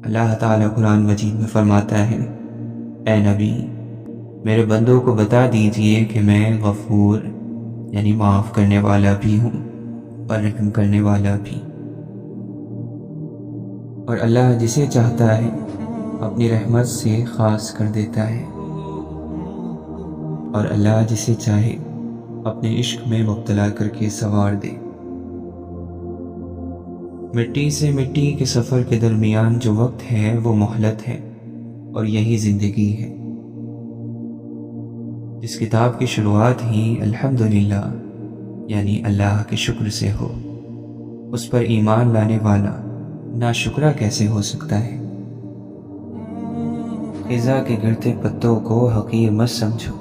اللہ تعالیٰ قرآن مجید میں فرماتا ہے، اے نبی میرے بندوں کو بتا دیجئے کہ میں غفور یعنی معاف کرنے والا بھی ہوں اور رحم کرنے والا بھی، اور اللہ جسے چاہتا ہے اپنی رحمت سے خاص کر دیتا ہے، اور اللہ جسے چاہے اپنے عشق میں مبتلا کر کے سنوار دے۔ مٹی سے مٹی کے سفر کے درمیان جو وقت ہے وہ مہلت ہے، اور یہی زندگی ہے۔ جس کتاب کی شروعات ہی الحمدللہ یعنی اللہ کے شکر سے ہو، اس پر ایمان لانے والا ناشکرا کیسے ہو سکتا ہے؟ خزاں کے گرتے پتوں کو حقیر مت سمجھو،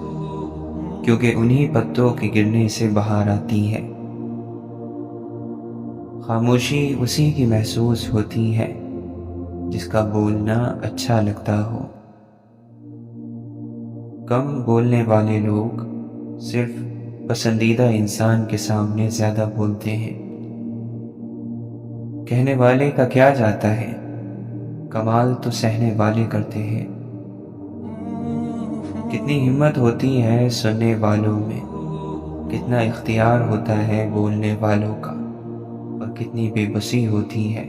کیونکہ انہی پتوں کے گرنے سے بہار آتی ہے۔ خاموشی اسی کی محسوس ہوتی ہے جس کا بولنا اچھا لگتا ہو۔ کم بولنے والے لوگ صرف پسندیدہ انسان کے سامنے زیادہ بولتے ہیں۔ کہنے والے کا کیا جاتا ہے، کمال تو سہنے والے کرتے ہیں۔ کتنی ہمت ہوتی ہے سننے والوں میں، کتنا اختیار ہوتا ہے بولنے والوں کا، اور کتنی بے بسی ہوتی ہے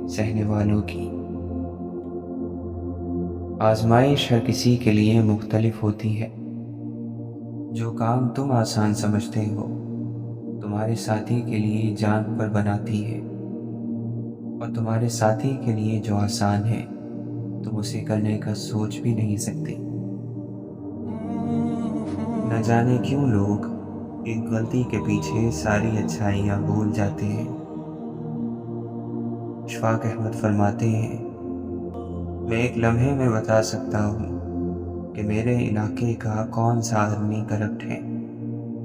سہنے والوں کی۔ آزمائش ہر کسی کے لیے مختلف ہوتی ہے۔ جو کام تم آسان سمجھتے ہو تمہارے ساتھی کے لیے جان پر بناتی ہے، اور تمہارے ساتھی کے لیے جو آسان ہے تم اسے کرنے کا سوچ بھی نہیں سکتے۔ نہ جانے کیوں لوگ ایک غلطی کے پیچھے ساری اچھائیاں بھول جاتے ہیں۔ اشفاق احمد فرماتے ہیں، میں ایک لمحے میں بتا سکتا ہوں کہ میرے علاقے کا کون سا آدمی کرپٹ ہے،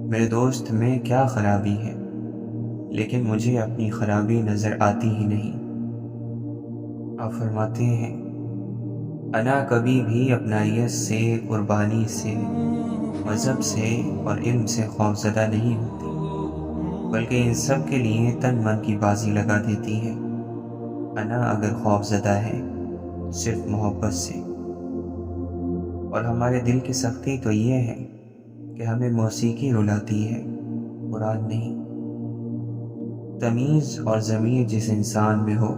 میرے دوست میں کیا خرابی ہے، لیکن مجھے اپنی خرابی نظر آتی ہی نہیں۔ آپ فرماتے ہیں، انا کبھی بھی اپنائیت سے، قربانی سے، مذہب سے اور علم سے خوفزدہ نہیں ہوتی، بلکہ ان سب کے لیے تن من کی بازی لگا دیتی ہے۔ انا اگر خوفزدہ ہے صرف محبت سے، اور ہمارے دل کی سختی تو یہ ہے کہ ہمیں موسیقی رلاتی ہے، قرآن نہیں۔ تمیز اور ضمیر جس انسان میں ہو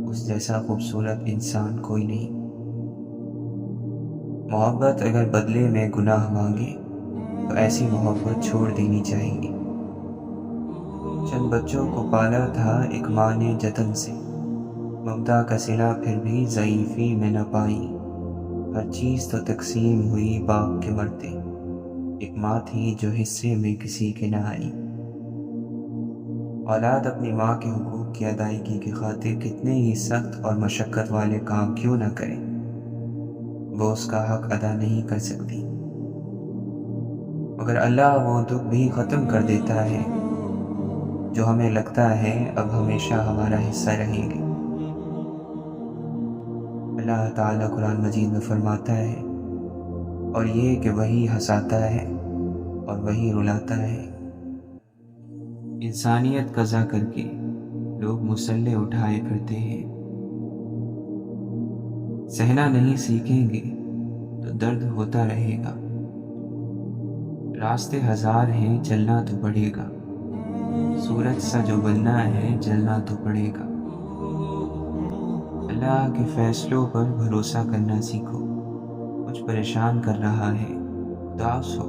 اس جیسا خوبصورت انسان کوئی نہیں۔ محبت اگر بدلے میں گناہ مانگے تو ایسی محبت چھوڑ دینی چاہیے۔ چند بچوں کو پالا تھا ایک ماں نے جتن سے، ممتا کا صلہ پھر بھی ضعیفی میں نہ پائی، ہر چیز تو تقسیم ہوئی باپ کے مرتے، ایک ماں تھی جو حصے میں کسی کے نہ آئی۔ اولاد اپنی ماں کے حقوق کی ادائیگی کی خاطر کتنے ہی سخت اور مشقت والے کام کیوں نہ کرے، وہ اس کا حق ادا نہیں کر سکتی، مگر اللہ وہ دکھ بھی ختم کر دیتا ہے جو ہمیں لگتا ہے اب ہمیشہ ہمارا حصہ رہیں گے۔ اللہ تعالیٰ قرآن مجید میں فرماتا ہے، اور یہ کہ وہی ہنساتا ہے اور وہی رلاتا ہے۔ انسانیت قضا کر کے لوگ مسلح اٹھائے پھرتے ہیں۔ سہنا نہیں سیکھیں گے تو درد ہوتا رہے گا۔ راستے ہزار ہیں چلنا تو پڑے گا، سورج سا جو بننا ہے جلنا تو پڑے گا۔ اللہ کے فیصلوں پر بھروسہ کرنا سیکھو۔ کچھ پریشان کر رہا ہے، اداس ہو،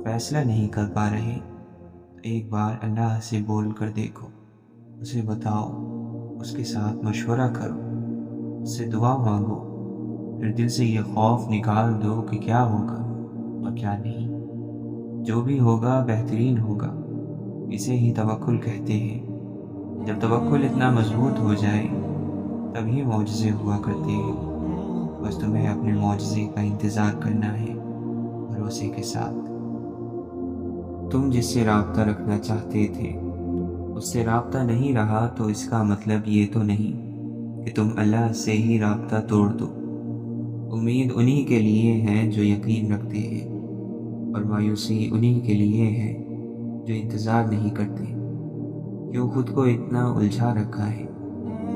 فیصلہ نہیں کر پا رہے، ایک بار اللہ سے بول کر دیکھو، اسے بتاؤ، اس کے ساتھ مشورہ کرو، اس سے دعا مانگو، پھر دل سے یہ خوف نکال دو کہ کیا ہوگا اور کیا نہیں۔ جو بھی ہوگا بہترین ہوگا، اسے ہی توکل کہتے ہیں۔ جب توکل اتنا مضبوط ہو جائے تبھی معجزے ہوا کرتے ہیں۔ بس تمہیں اپنے معجزے کا انتظار کرنا ہے بھروسے کے ساتھ۔ تم جس سے رابطہ رکھنا چاہتے تھے اس سے رابطہ نہیں رہا تو اس کا مطلب یہ تو نہیں کہ تم اللہ سے ہی رابطہ توڑ دو۔ امید انہی کے لیے ہے جو یقین رکھتے ہیں، اور مایوسی انہی کے لیے ہے جو انتظار نہیں کرتے۔ کیوں خود کو اتنا الجھا رکھا ہے؟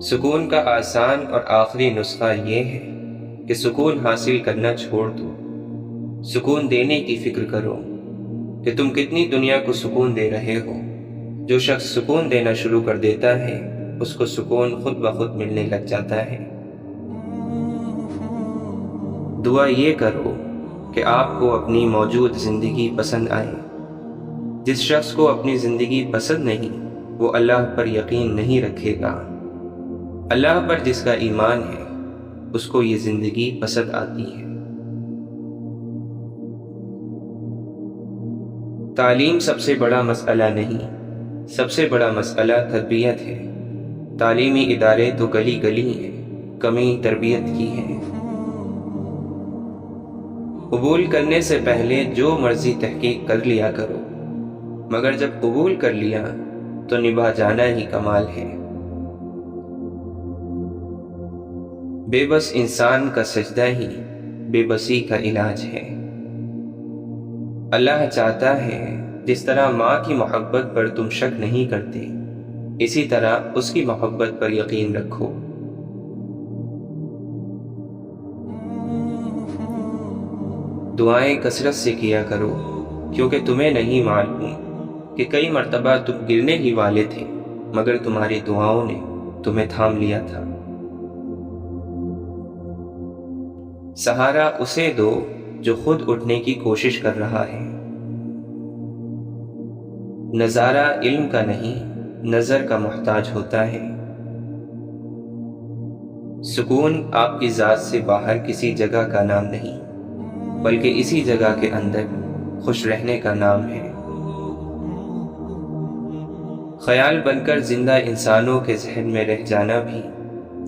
سکون کا آسان اور آخری نسخہ یہ ہے کہ سکون حاصل کرنا چھوڑ دو، سکون دینے کی فکر کرو کہ تم کتنی دنیا کو سکون دے رہے ہو۔ جو شخص سکون دینا شروع کر دیتا ہے اس کو سکون خود بخود ملنے لگ جاتا ہے۔ دعا یہ کرو کہ آپ کو اپنی موجود زندگی پسند آئے۔ جس شخص کو اپنی زندگی پسند نہیں وہ اللہ پر یقین نہیں رکھے گا۔ اللہ پر جس کا ایمان ہے اس کو یہ زندگی پسند آتی ہے۔ تعلیم سب سے بڑا مسئلہ نہیں، سب سے بڑا مسئلہ تربیت ہے۔ تعلیمی ادارے تو گلی گلی ہیں، کمی تربیت کی ہے۔ قبول کرنے سے پہلے جو مرضی تحقیق کر لیا کرو، مگر جب قبول کر لیا تو نبھا جانا ہی کمال ہے۔ بے بس انسان کا سجدہ ہی بے بسی کا علاج ہے۔ اللہ چاہتا ہے جس طرح ماں کی محبت پر تم شک نہیں کرتے، اسی طرح اس کی محبت پر یقین رکھو۔ دعائیں کثرت سے کیا کرو، کیونکہ تمہیں نہیں معلوم کہ کئی مرتبہ تم گرنے ہی والے تھے مگر تمہاری دعاؤں نے تمہیں تھام لیا تھا۔ سہارا اسے دو جو خود اٹھنے کی کوشش کر رہا ہے۔ نظارہ علم کا نہیں، نظر کا محتاج ہوتا ہے۔ سکون آپ کی ذات سے باہر کسی جگہ کا نام نہیں، بلکہ اسی جگہ کے اندر خوش رہنے کا نام ہے۔ خیال بن کر زندہ انسانوں کے ذہن میں رہ جانا بھی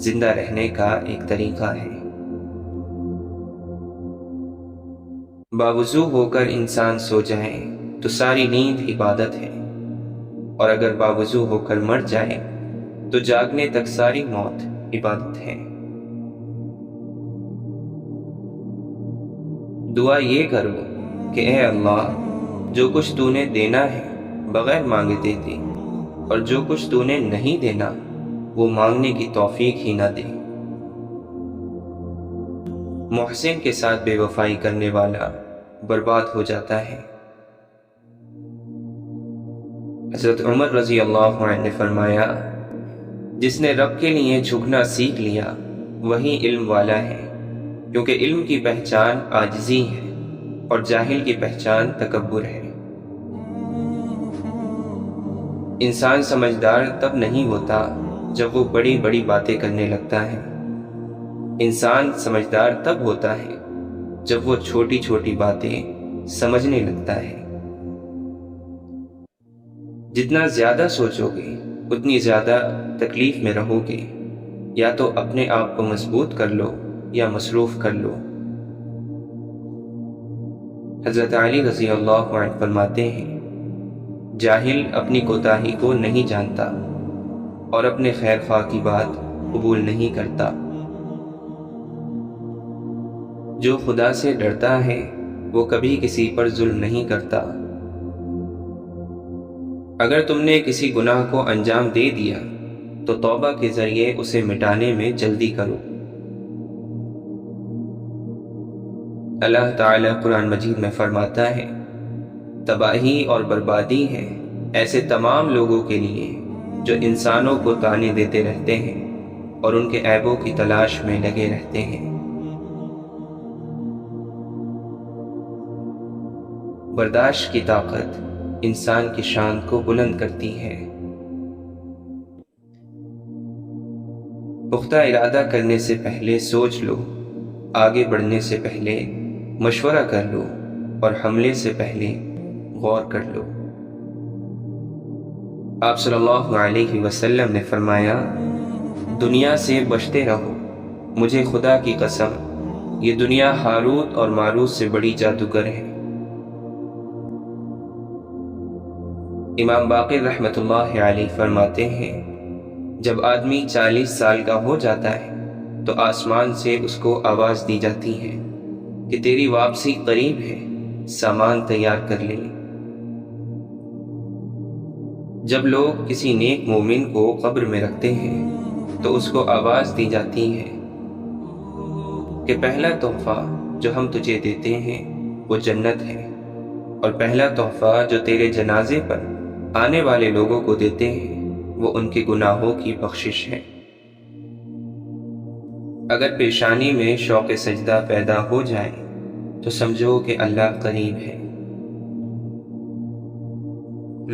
زندہ رہنے کا ایک طریقہ ہے۔ باوضو ہو کر انسان سو جائے تو ساری نیند عبادت ہے، اور اگر باوضو ہو کر مر جائے تو جاگنے تک ساری موت عبادت ہے۔ دعا یہ کرو کہ اے اللہ، جو کچھ تو نے دینا ہے بغیر مانگے دے دے، اور جو کچھ تو نے نہیں دینا وہ مانگنے کی توفیق ہی نہ دے۔ محسن کے ساتھ بے وفائی کرنے والا برباد ہو جاتا ہے۔ حضرت عمر رضی اللہ عنہ نے فرمایا، جس نے رب کے لیے جھکنا سیکھ لیا وہی علم والا ہے، کیونکہ علم کی پہچان عاجزی ہے اور جاہل کی پہچان تکبر ہے۔ انسان سمجھدار تب نہیں ہوتا جب وہ بڑی بڑی باتیں کرنے لگتا ہے، انسان سمجھدار تب ہوتا ہے جب وہ چھوٹی چھوٹی باتیں سمجھنے لگتا ہے۔ جتنا زیادہ سوچو گے اتنی زیادہ تکلیف میں رہو گے، یا تو اپنے آپ کو مضبوط کر لو یا مصروف کر لو۔ حضرت علی رضی اللہ عنہ فرماتے ہیں، جاہل اپنی کوتاہی کو نہیں جانتا اور اپنے خیر خواہ کی بات قبول نہیں کرتا۔ جو خدا سے ڈرتا ہے وہ کبھی کسی پر ظلم نہیں کرتا۔ اگر تم نے کسی گناہ کو انجام دے دیا تو توبہ کے ذریعے اسے مٹانے میں جلدی کرو۔ اللہ تعالیٰ قرآن مجید میں فرماتا ہے، تباہی اور بربادی ہے ایسے تمام لوگوں کے لیے جو انسانوں کو طعنے دیتے رہتے ہیں اور ان کے عیبوں کی تلاش میں لگے رہتے ہیں۔ برداشت کی طاقت انسان کی شان کو بلند کرتی ہے۔ پختہ ارادہ کرنے سے پہلے سوچ لو، آگے بڑھنے سے پہلے مشورہ کر لو، اور حملے سے پہلے غور کر لو۔ آپ صلی اللہ علیہ وسلم نے فرمایا، دنیا سے بچتے رہو، مجھے خدا کی قسم یہ دنیا ہاروت اور ماروت سے بڑی جادوگر ہے۔ امام باقر رحمۃ اللہ علیہ فرماتے ہیں، جب آدمی 40 سال کا ہو جاتا ہے تو آسمان سے اس کو آواز دی جاتی ہے کہ تیری واپسی قریب ہے، سامان تیار کر لے۔ جب لوگ کسی نیک مومن کو قبر میں رکھتے ہیں تو اس کو آواز دی جاتی ہے کہ پہلا تحفہ جو ہم تجھے دیتے ہیں وہ جنت ہے، اور پہلا تحفہ جو تیرے جنازے پر آنے والے لوگوں کو دیتے ہیں وہ ان کے گناہوں کی بخشش ہے۔ اگر پیشانی میں شوق سجدہ پیدا ہو جائے تو سمجھو کہ اللہ قریب ہے۔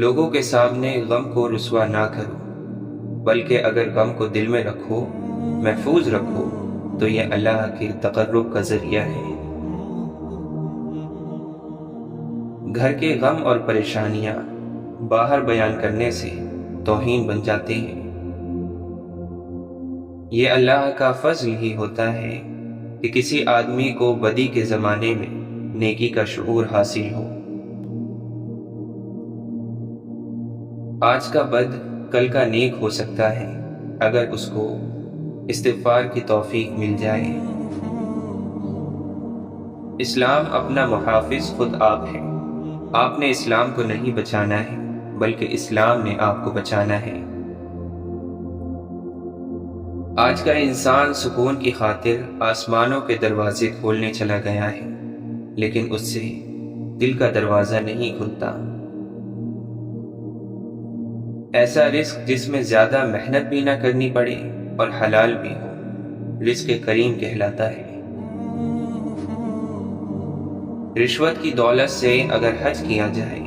لوگوں کے سامنے غم کو رسوا نہ کرو، بلکہ اگر غم کو دل میں رکھو، محفوظ رکھو، تو یہ اللہ کے تقرب کا ذریعہ ہے۔ گھر کے غم اور پریشانیاں باہر بیان کرنے سے توہین بن جاتے ہیں۔ یہ اللہ کا فضل ہی ہوتا ہے کہ کسی آدمی کو بدی کے زمانے میں نیکی کا شعور حاصل ہو۔ آج کا بد کل کا نیک ہو سکتا ہے اگر اس کو استغفار کی توفیق مل جائے۔ اسلام اپنا محافظ خود آپ ہے۔ آپ نے اسلام کو نہیں بچانا ہے بلکہ اسلام نے آپ کو بچانا ہے۔ آج کا انسان سکون کی خاطر آسمانوں کے دروازے کھولنے چلا گیا ہے، لیکن اس سے دل کا دروازہ نہیں کھلتا۔ ایسا رزق جس میں زیادہ محنت بھی نہ کرنی پڑے اور حلال بھی ہو، رزق کریم کہلاتا ہے۔ رشوت کی دولت سے اگر حج کیا جائے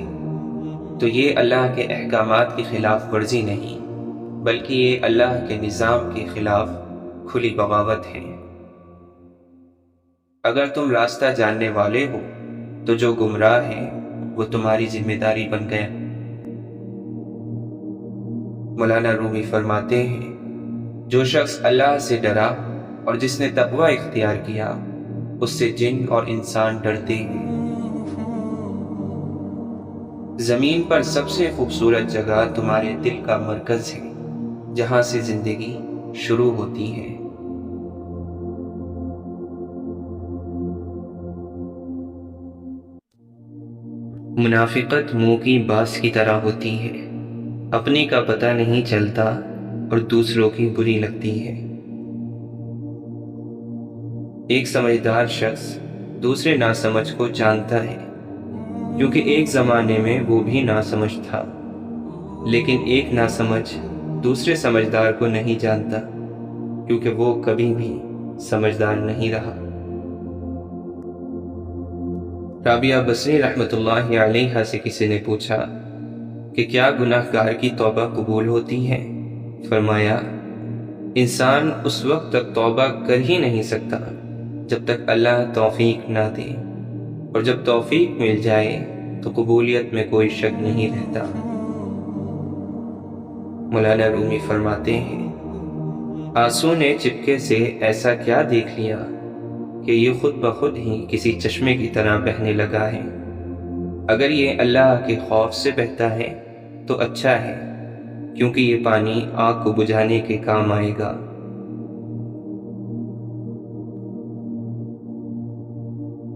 تو یہ اللہ کے احکامات کی خلاف ورزی نہیں بلکہ یہ اللہ کے نظام کے خلاف کھلی بغاوت ہے۔ اگر تم راستہ جاننے والے ہو تو جو گمراہ ہے وہ تمہاری ذمہ داری بن گیا۔ مولانا رومی فرماتے ہیں، جو شخص اللہ سے ڈرا اور جس نے تقوی اختیار کیا اس سے جن اور انسان ڈرتے ہیں۔ زمین پر سب سے خوبصورت جگہ تمہارے دل کا مرکز ہے، جہاں سے زندگی شروع ہوتی ہے۔ منافقت منہ کی باس کی طرح ہوتی ہے، اپنی کا پتہ نہیں چلتا اور دوسروں کی بری لگتی ہے۔ ایک سمجھدار شخص دوسرے ناسمجھ کو جانتا ہے، کیونکہ ایک زمانے میں وہ بھی ناسمجھ تھا، لیکن ایک ناسمجھ دوسرے سمجھدار کو نہیں جانتا، کیونکہ وہ کبھی بھی سمجھدار نہیں رہا۔ رابعہ بصری رحمۃ اللہ علیہا سے کسی نے پوچھا کہ کیا گناہ گار کی توبہ قبول ہوتی ہے؟ فرمایا، انسان اس وقت تک توبہ کر ہی نہیں سکتا جب تک اللہ توفیق نہ دے، اور جب توفیق مل جائے تو قبولیت میں کوئی شک نہیں رہتا۔ مولانا رومی فرماتے ہیں، آنسو نے چپکے سے ایسا کیا دیکھ لیا کہ یہ خود بخود ہی کسی چشمے کی طرح بہنے لگا ہے۔ اگر یہ اللہ کے خوف سے بہتا ہے تو اچھا ہے، کیونکہ یہ پانی آگ کو بجھانے کے کام آئے گا۔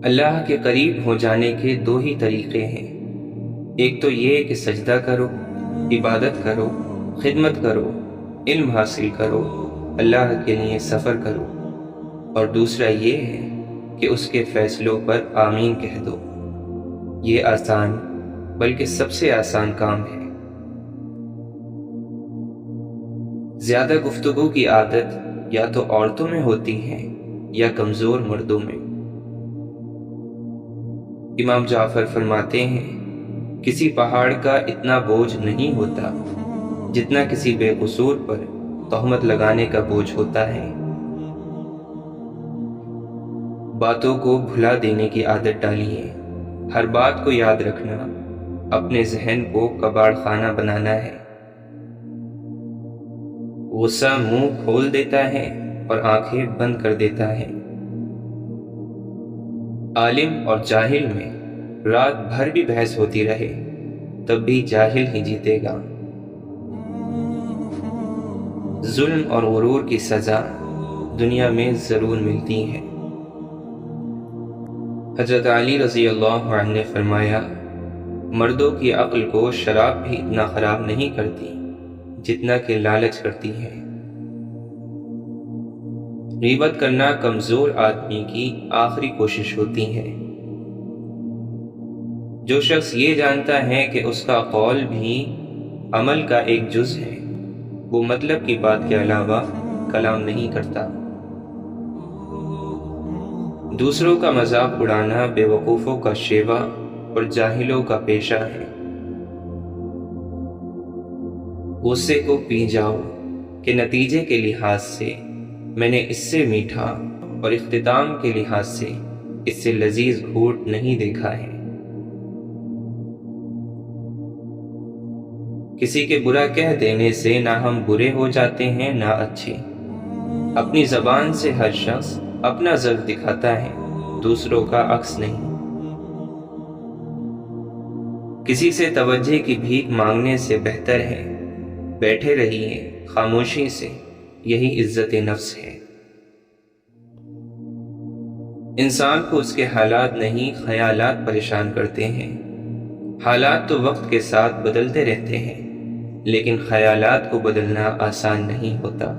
اللہ کے قریب ہو جانے کے دو ہی طریقے ہیں، ایک تو یہ کہ سجدہ کرو، عبادت کرو، خدمت کرو، علم حاصل کرو، اللہ کے لیے سفر کرو، اور دوسرا یہ ہے کہ اس کے فیصلوں پر آمین کہہ دو۔ یہ آسان بلکہ سب سے آسان کام ہے۔ زیادہ گفتگو کی عادت یا تو عورتوں میں ہوتی ہے یا کمزور مردوں میں۔ امام جعفر فرماتے ہیں، کسی پہاڑ کا اتنا بوجھ نہیں ہوتا جتنا کسی بے قصور پر تہمت لگانے کا بوجھ ہوتا ہے۔ باتوں کو بھلا دینے کی عادت ڈالیے، ہر بات کو یاد رکھنا اپنے ذہن کو کباڑ خانہ بنانا ہے۔ غصہ منہ کھول دیتا ہے اور آنکھیں بند کر دیتا ہے۔ عالم اور جاہل میں رات بھر بھی بحث ہوتی رہے تب بھی جاہل ہی جیتے گا۔ ظلم اور غرور کی سزا دنیا میں ضرور ملتی ہے۔ حضرت علی رضی اللہ عنہ نے فرمایا، مردوں کی عقل کو شراب بھی اتنا خراب نہیں کرتی جتنا کہ لالچ کرتی ہے۔ غیبت کرنا کمزور آدمی کی آخری کوشش ہوتی ہے۔ جو شخص یہ جانتا ہے کہ اس کا قول بھی عمل کا ایک جز ہے، وہ مطلب کی بات کے علاوہ کلام نہیں کرتا۔ دوسروں کا مذاق اڑانا بے وقوفوں کا شیوا اور جاہلوں کا پیشہ ہے۔ غصے کو پی جاؤ کہ نتیجے کے لحاظ سے میں نے اس سے میٹھا اور اختتام کے لحاظ سے اس سے لذیذ گھونٹ نہیں دیکھا ہے۔ کسی کے برا کہہ دینے سے نہ ہم برے ہو جاتے ہیں نہ اچھے۔ اپنی زبان سے ہر شخص اپنا ضرر دکھاتا ہے، دوسروں کا عکس نہیں۔ کسی سے توجہ کی بھیک مانگنے سے بہتر ہے بیٹھے رہیے خاموشی سے، یہی عزت نفس ہے۔ انسان کو اس کے حالات نہیں خیالات پریشان کرتے ہیں۔ حالات تو وقت کے ساتھ بدلتے رہتے ہیں، لیکن خیالات کو بدلنا آسان نہیں ہوتا۔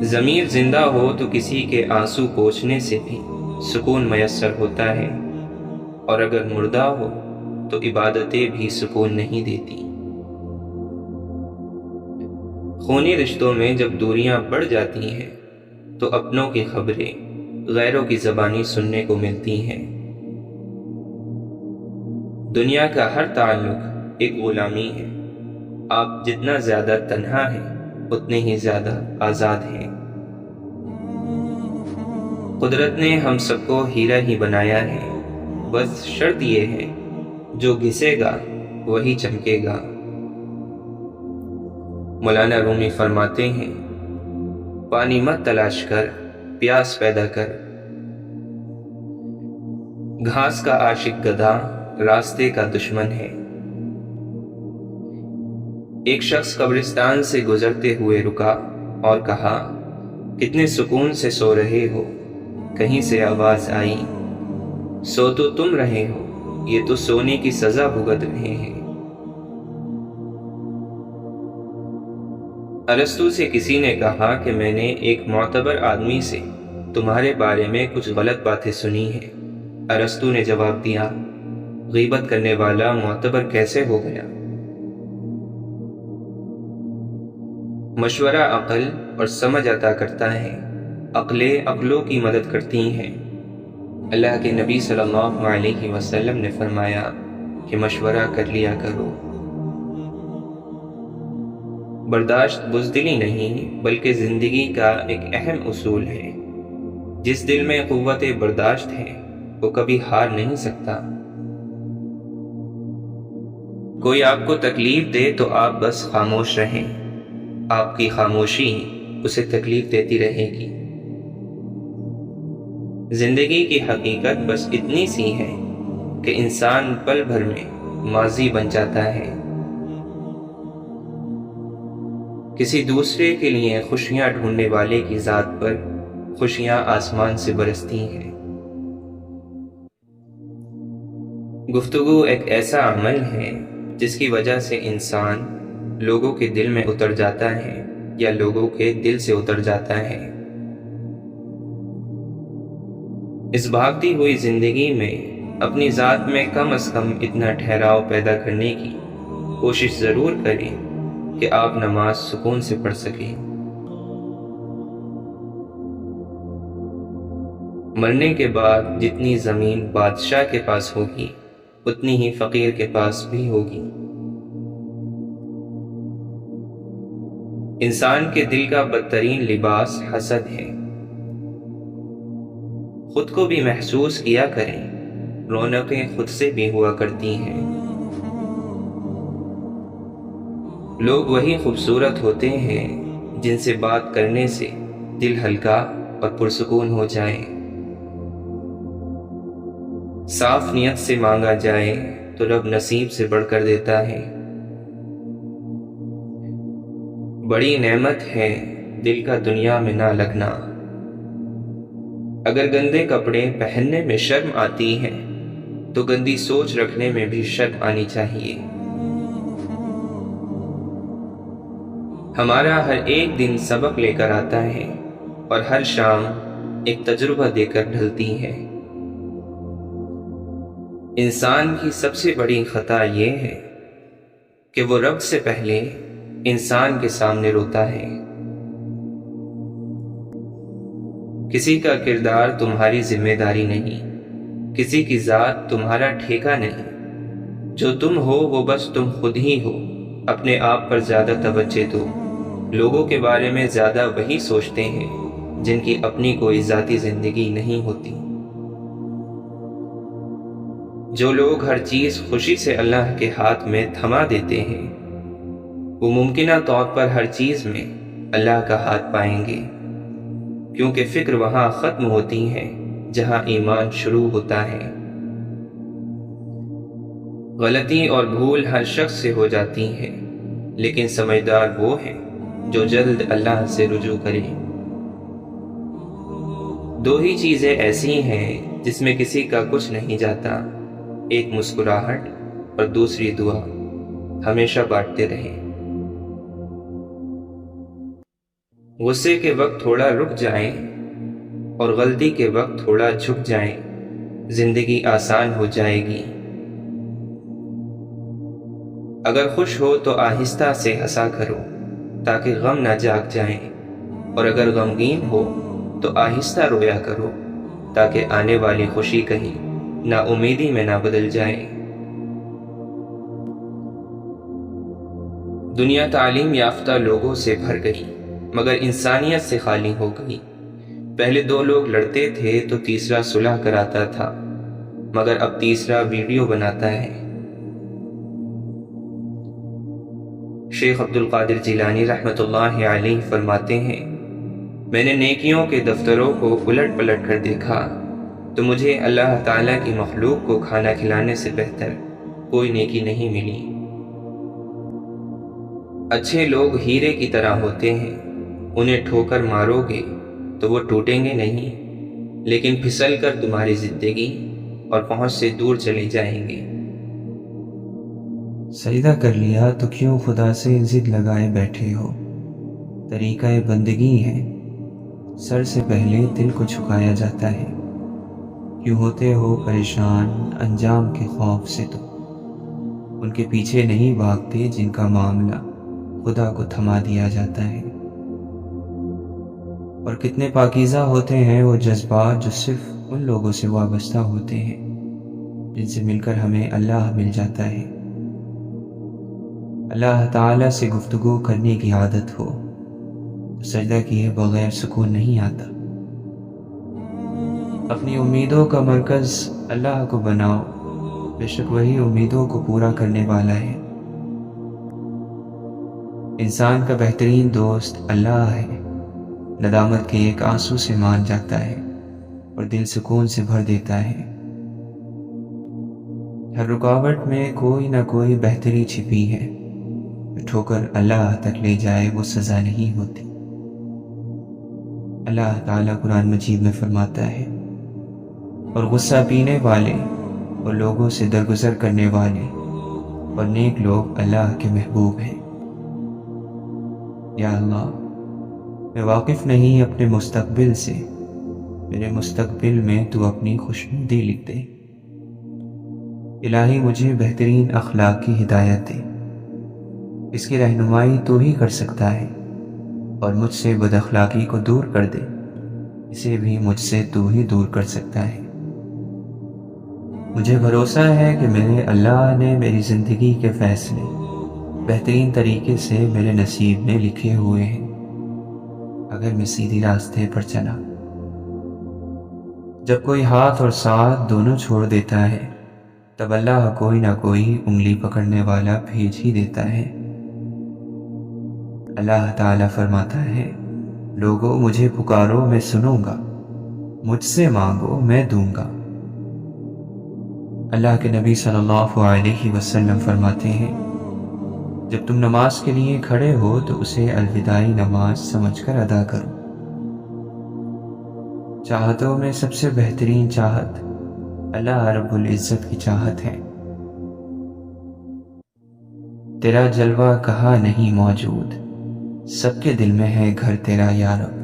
ضمیر زندہ ہو تو کسی کے آنسو پوچھنے سے بھی سکون میسر ہوتا ہے، اور اگر مردہ ہو تو عبادتیں بھی سکون نہیں دیتی۔ خونی رشتوں میں جب دوریاں بڑھ جاتی ہیں تو اپنوں کی خبریں غیروں کی زبانی سننے کو ملتی ہیں۔ دنیا کا ہر تعلق ایک غلامی ہے۔ آپ جتنا زیادہ تنہا ہیں اتنے ہی زیادہ آزاد ہیں۔ قدرت نے ہم سب کو ہیرا ہی بنایا ہے، بس شرط یہ ہے جو گھسے گا وہی چمکے گا۔ مولانا رومی فرماتے ہیں، پانی مت تلاش کر، پیاس پیدا کر۔ گھاس کا عاشق گدھا راستے کا دشمن ہے۔ ایک شخص قبرستان سے گزرتے ہوئے رکا اور کہا، کتنے سکون سے سو رہے ہو؟ کہیں سے آواز آئی، سو تو تم رہے ہو، یہ تو سونے کی سزا بھگت رہے ہیں۔ ارسطو سے کسی نے کہا کہ میں نے ایک معتبر آدمی سے تمہارے بارے میں کچھ غلط باتیں سنی ہیں۔ ارسطو نے جواب دیا، غیبت کرنے والا معتبر کیسے ہو گیا؟ مشورہ عقل اور سمجھ عطا کرتا ہے، عقلیں عقلوں کی مدد کرتی ہیں۔ اللہ کے نبی صلی اللہ علیہ وسلم نے فرمایا کہ مشورہ کر لیا کرو۔ برداشت بزدلی نہیں بلکہ زندگی کا ایک اہم اصول ہے۔ جس دل میں قوت برداشت ہے وہ کبھی ہار نہیں سکتا۔ کوئی آپ کو تکلیف دے تو آپ بس خاموش رہیں، آپ کی خاموشی اسے تکلیف دیتی رہے گی۔ زندگی کی حقیقت بس اتنی سی ہے کہ انسان پل بھر میں ماضی بن جاتا ہے۔ کسی دوسرے کے لیے خوشیاں ڈھونڈنے والے کی ذات پر خوشیاں آسمان سے برستی ہیں۔ گفتگو ایک ایسا عمل ہے جس کی وجہ سے انسان لوگوں کے دل میں اتر جاتا ہے یا لوگوں کے دل سے اتر جاتا ہے۔ اس بھاگتی ہوئی زندگی میں اپنی ذات میں کم از کم اتنا ٹھہراؤ پیدا کرنے کی کوشش ضرور کریں کہ آپ نماز سکون سے پڑھ سکیں۔ مرنے کے بعد جتنی زمین بادشاہ کے پاس ہوگی اتنی ہی فقیر کے پاس بھی ہوگی۔ انسان کے دل کا بدترین لباس حسد ہے۔ خود کو بھی محسوس کیا کریں، رونقیں خود سے بھی ہوا کرتی ہیں۔ لوگ وہی خوبصورت ہوتے ہیں جن سے بات کرنے سے دل ہلکا اور پرسکون ہو جائے۔ صاف نیت سے مانگا جائے تو رب نصیب سے بڑھ کر دیتا ہے۔ بڑی نعمت ہے دل کا دنیا میں نہ لگنا۔ اگر گندے کپڑے پہننے میں شرم آتی ہے تو گندی سوچ رکھنے میں بھی شرم آنی چاہیے۔ ہمارا ہر ایک دن سبق لے کر آتا ہے اور ہر شام ایک تجربہ دے کر ڈھلتی ہے۔ انسان کی سب سے بڑی خطا یہ ہے کہ وہ رب سے پہلے انسان کے سامنے روتا ہے۔ کسی کا کردار تمہاری ذمہ داری نہیں، کسی کی ذات تمہارا ٹھیکہ نہیں، جو تم ہو وہ بس تم خود ہی ہو۔ اپنے آپ پر زیادہ توجہ دو۔ لوگوں کے بارے میں زیادہ وہی سوچتے ہیں جن کی اپنی کوئی ذاتی زندگی نہیں ہوتی۔ جو لوگ ہر چیز خوشی سے اللہ کے ہاتھ میں تھما دیتے ہیں وہ ممکنہ طور پر ہر چیز میں اللہ کا ہاتھ پائیں گے، کیونکہ فکر وہاں ختم ہوتی ہے جہاں ایمان شروع ہوتا ہے۔ غلطی اور بھول ہر شخص سے ہو جاتی ہے، لیکن سمجھدار وہ ہے جو جلد اللہ سے رجوع کرے۔ دو ہی چیزیں ایسی ہیں جس میں کسی کا کچھ نہیں جاتا، ایک مسکراہٹ اور دوسری دعا۔ ہمیشہ بانٹتے رہیں۔ غصے کے وقت تھوڑا رک جائیں اور غلطی کے وقت تھوڑا جھک جائیں، زندگی آسان ہو جائے گی۔ اگر خوش ہو تو آہستہ سے ہنسا کرو تاکہ غم نہ جاگ جائیں، اور اگر غمگین ہو تو آہستہ رویا کرو تاکہ آنے والی خوشی کہیں نا امیدی میں نہ بدل جائے۔ دنیا تعلیم یافتہ لوگوں سے بھر گئی مگر انسانیت سے خالی ہو گئی۔ پہلے دو لوگ لڑتے تھے تو تیسرا صلح کراتا تھا، مگر اب تیسرا ویڈیو بناتا ہے۔ شیخ عبد القادر جیلانی رحمۃ اللہ علیہ فرماتے ہیں، میں نے نیکیوں کے دفتروں کو الٹ پلٹ کر دیکھا تو مجھے اللہ تعالیٰ کی مخلوق کو کھانا کھلانے سے بہتر کوئی نیکی نہیں ملی۔ اچھے لوگ ہیرے کی طرح ہوتے ہیں، انہیں ٹھوکر مارو گے تو وہ ٹوٹیں گے نہیں، لیکن پھسل کر تمہاری زندگی اور پہنچ سے دور چلے جائیں گے۔ سجدہ کر لیا تو کیوں خدا سے ضد لگائے بیٹھے ہو؟ طریقہ بندگی ہے، سر سے پہلے دل کو جھکایا جاتا ہے۔ کیوں ہوتے ہو پریشان انجام کے خوف سے؟ تو ان کے پیچھے نہیں بھاگتے جن کا معاملہ خدا کو تھما دیا جاتا ہے۔ اور کتنے پاکیزہ ہوتے ہیں وہ جذبات جو صرف ان لوگوں سے وابستہ ہوتے ہیں جن سے مل کر ہمیں اللہ مل جاتا ہے۔ اللہ تعالیٰ سے گفتگو کرنے کی عادت ہو تو سجدہ کیے بغیر سکون نہیں آتا۔ اپنی امیدوں کا مرکز اللہ کو بناؤ، بے شک وہی امیدوں کو پورا کرنے والا ہے۔ انسان کا بہترین دوست اللہ ہے، ندامت کے ایک آنسو سے مان جاتا ہے اور دل سکون سے بھر دیتا ہے۔ ہر رکاوٹ میں کوئی نہ کوئی بہتری چھپی ہے، ٹھوکر اللہ تک لے جائے وہ سزا نہیں ہوتی۔ اللہ تعالیٰ قرآن مجید میں فرماتا ہے، اور غصہ پینے والے اور لوگوں سے درگزر کرنے والے اور نیک لوگ اللہ کے محبوب ہیں۔ یا اللہ، میں واقف نہیں اپنے مستقبل سے، میرے مستقبل میں تو اپنی خوشنودی لکھ دے۔ الہی مجھے بہترین اخلاق کی ہدایت دے، اس کی رہنمائی تو ہی کر سکتا ہے، اور مجھ سے بد اخلاقی کو دور کر دے، اسے بھی مجھ سے تو ہی دور کر سکتا ہے۔ مجھے بھروسہ ہے کہ میرے اللہ نے میری زندگی کے فیصلے بہترین طریقے سے میرے نصیب میں لکھے ہوئے ہیں، اگر میں سیدھی راستے پر چلا۔ جب کوئی ہاتھ اور ساتھ دونوں چھوڑ دیتا ہے تب اللہ کوئی نہ کوئی انگلی پکڑنے والا بھیج ہی دیتا ہے۔ اللہ تعالیٰ فرماتا ہے، لوگوں مجھے پکارو میں سنوں گا، مجھ سے مانگو میں دوں گا۔ اللہ کے نبی صلی اللہ علیہ وسلم فرماتے ہیں، جب تم نماز کے لیے کھڑے ہو تو اسے الوداعی نماز سمجھ کر ادا کرو۔ چاہتوں میں سب سے بہترین چاہت اللہ رب العزت کی چاہت ہے۔ تیرا جلوہ کہاں نہیں موجود، سب کے دل میں ہے گھر تیرا یا رب۔